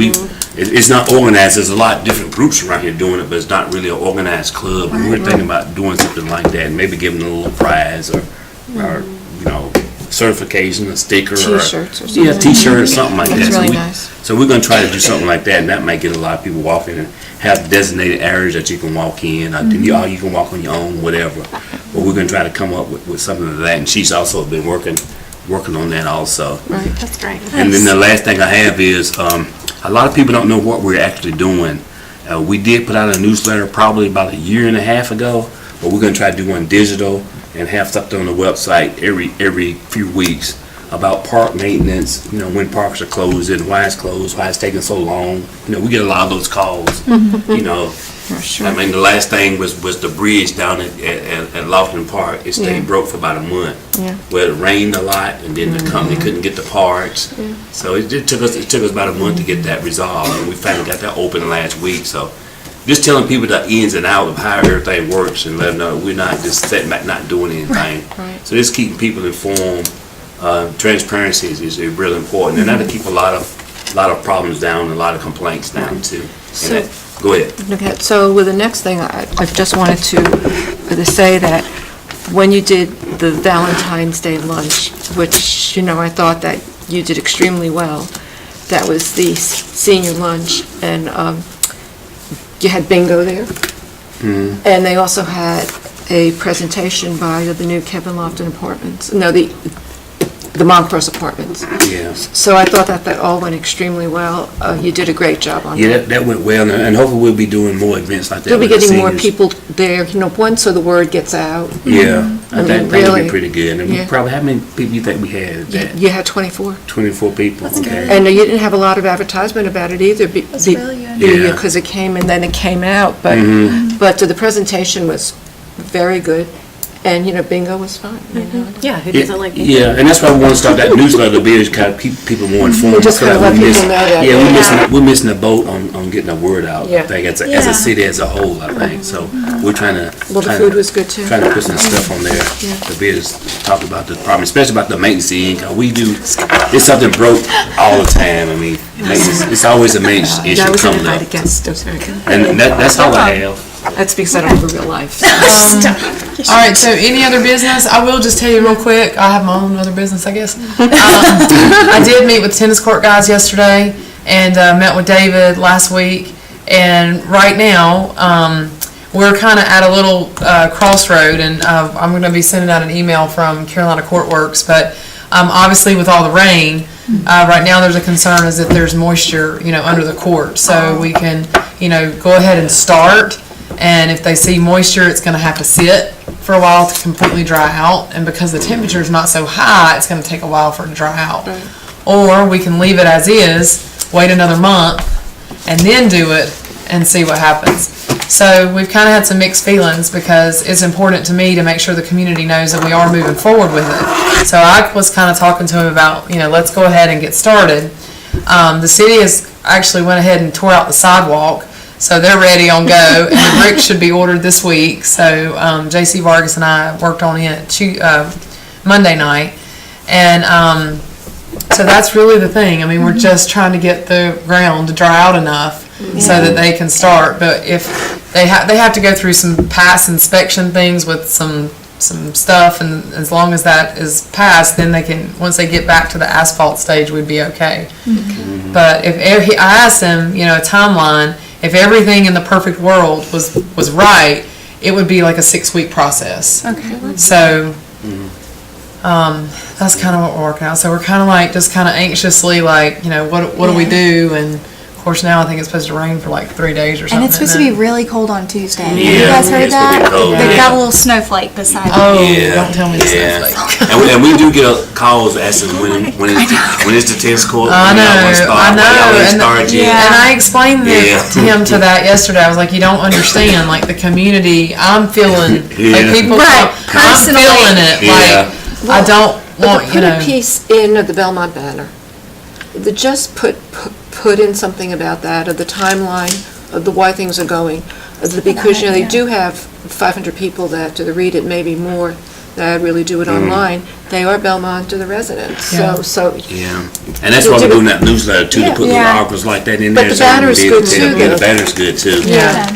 it's not organized. There's a lot of different groups around here doing it, but it's not really an organized club. And we're thinking about doing something like that, and maybe giving a little prize or you know, certification, a sticker,
T-shirts or something.
Yeah, T-shirt or something like that.
That's
So
really
we-
nice.
So we're gonna try to do something like that, and that might get a lot of people walking and have designated areas that you can walk in. You can walk on your own, whatever. But we're gonna try to come up with something of that, and she's also been working on that also.
Right.
That's great.
And then the last thing I have is, a lot of people don't know what we're actually doing. We did put out a newsletter probably about a year and a half ago, but we're gonna try to do one digital and have something on the website every few weeks about park maintenance, you know, when parks are closing, why it's closed, why it's taking so long. You know, we get a lot of those calls, you know.
Sure.
I mean, the last thing was the bridge down at Lofton Park. It stayed broke for about a month.
Yeah.
Where it rained a lot, and then the company couldn't get the parts. So it took us about a month to get that resolved, and we finally got that open last week. So just telling people the ins and outs of how everything works, and let them know we're not just sitting back not doing anything.
Right.
So just keeping people informed. Transparency is really important, and that'll keep a lot of problems down, a lot of complaints down too.
So-
Go ahead.
Okay, so with the next thing, I just wanted to say that when you did the Valentine's Day lunch, which, you know, I thought that you did extremely well, that was the senior lunch, and you had bingo there. And they also had a presentation by the new Kevin Lofton Apartments, no, the Moncross Apartments.
Yeah.
So I thought that all went extremely well. You did a great job on that.
Yeah, that went well, and hopefully we'll be doing more events like that.
You'll be
with the
getting more
seniors.
people there, you know, once so the word gets out.
Yeah,
I mean,
that would
really,
be pretty good. And we
yeah.
probably, how many people you think we had at that?
You had 24.
24 people. Okay.
And you didn't have a lot of advertisement about it either.
That's really good.
Yeah.
Because it came and then it came out, but the presentation was very good. And, bingo was fun,
Yeah, who doesn't like it?
Yeah, and that's why we want to start that newsletter, to be able to kind of keep people more informed.
Just kind of let people know that.
Yeah, we're missing the boat on getting the word out,
Yeah.
I think, as a city as a whole, I think. So we're trying to.
Well, the food was good, too.
Trying to put some stuff on there to be able to talk about the problem, especially about the maintenance end, 'cause it's something broke all the time. I mean, maintenance, it's always a maintenance issue
I was an
coming up.
invited guest, okay.
And that's all I have.
That's because I don't have a real life.
All right, so any other business? I will just tell you real quick, I have my own other business, I guess. I did meet with tennis court guys yesterday and met with David last week. And right now, we're kind of at a little crossroad, and I'm going to be sending out an email from Carolina Court Works. But obviously with all the rain, right now there's a concern is that there's moisture, under the court. So we can, go ahead and start. And if they see moisture, it's going to have to sit for a while to completely dry out. And because the temperature is not so high, it's going to take a while for it to dry out. Or we can leave it as is, wait another month, and then do it and see what happens. So we've kind of had some mixed feelings because it's important to me to make sure the community knows that we are moving forward with it. So I was kind of talking to him about, let's go ahead and get started. The city has actually went ahead and tore out the sidewalk. So they're ready on go, and the bricks should be ordered this week. So J.C. Vargas and I worked on it Monday night, and so that's really the thing. I mean, we're just trying to get the ground to dry out enough so that they can start. But if they have to go through some pass inspection things with some stuff, and as long as that is passed, then they can, once they get back to the asphalt stage, we'd be okay. But if I asked him, a timeline. If everything in the perfect world was right, it would be like a 6-week process.
Okay.
So, that's kind of what we're working out. So we're kind of like, just kind of anxiously like, what do we do? And of course now I think it's supposed to rain for like 3 days or something.
And it's supposed to be really cold on Tuesday.
Yeah,
You guys heard
it's gonna be
that?
cold,
They've
yeah.
got a little snowflake beside
Oh,
it.
don't tell me the snowflake.
And we do get calls asking when is the tennis court?
I know,
And
I explained to him to that yesterday. I was like, you don't understand, like the community, I'm feeling, like people,
Right,
I'm
personally.
feeling it, like, I don't want,
Put a piece in of the Belmont Banner. Just put in something about that, of the timeline, of the why things are going. Because, they do have 500 people that read it, maybe more, that really do it online. They are Belmont to the residents,
Yeah.
so.
Yeah, and that's why we're doing that newsletter too, to put little
Yeah.
articles like that in
But
there.
the
so we can
banner's
be-
good too,
Yeah,
though.
the banner's good too.
Yeah.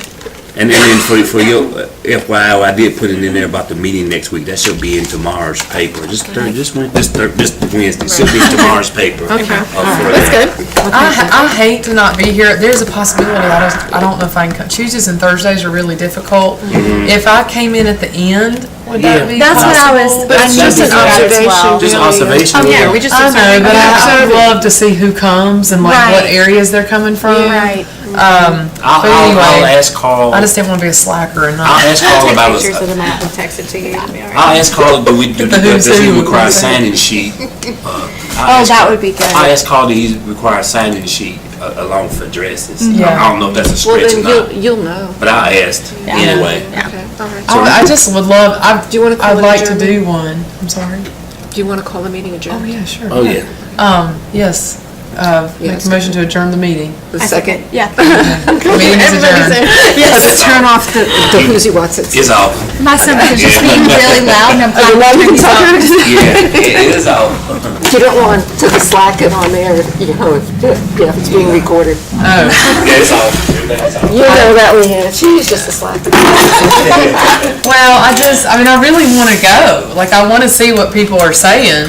And then for your FYI, I did put it in there about the meeting next week. That should be in tomorrow's paper. Just Wednesday. Should be in tomorrow's paper.
Okay.
That's good.
I hate to not be here. There's a possibility, I don't know if I can come. Tuesdays and Thursdays are really difficult. If I came in at the end, would that be
That's what I was,
possible?
But
I
it's
knew
just an
that as
observation.
well.
Just
really,
observation.
Oh, yeah, we just.
I know, but I would love to see who comes and like what
Right.
areas they're coming from.
Right.
I'll
anyway,
ask Carl.
I just didn't want to be a slacker and
I'll
not.
ask Carl
Take
about
pictures of
it.
the map and text it to you. It'll be all right.
I'll ask Carl, does he require a sign-in sheet?
Oh, that would be good.
I asked Carl, do he require a sign-in sheet along for addresses?
Yeah.
I don't know if that's a
Well,
stretch or
then
not,
you'll know.
but I asked anyway.
Okay, all right.
I just would love,
Do you wanna call
I'd
it
like to
adjournment?
do one. I'm sorry.
Do you want to call the meeting adjourned?
Oh, yeah, sure.
Oh, yeah.
Yes. Make
Yes.
a motion to adjourn the meeting.
The second.
Yeah.
Meeting is adjourned.
Yes, turn off the Who's Watsons.
It's off.
My son was just being really loud and I'm glad we turned these off.
Yeah, it is off.
You don't want to slack it on there, if it's being recorded.
Oh.
Yeah, it's off. That's off.
You know that, Leeanna, she's just a slacker.
Well, I really want to go. Like, I want to see what people are saying.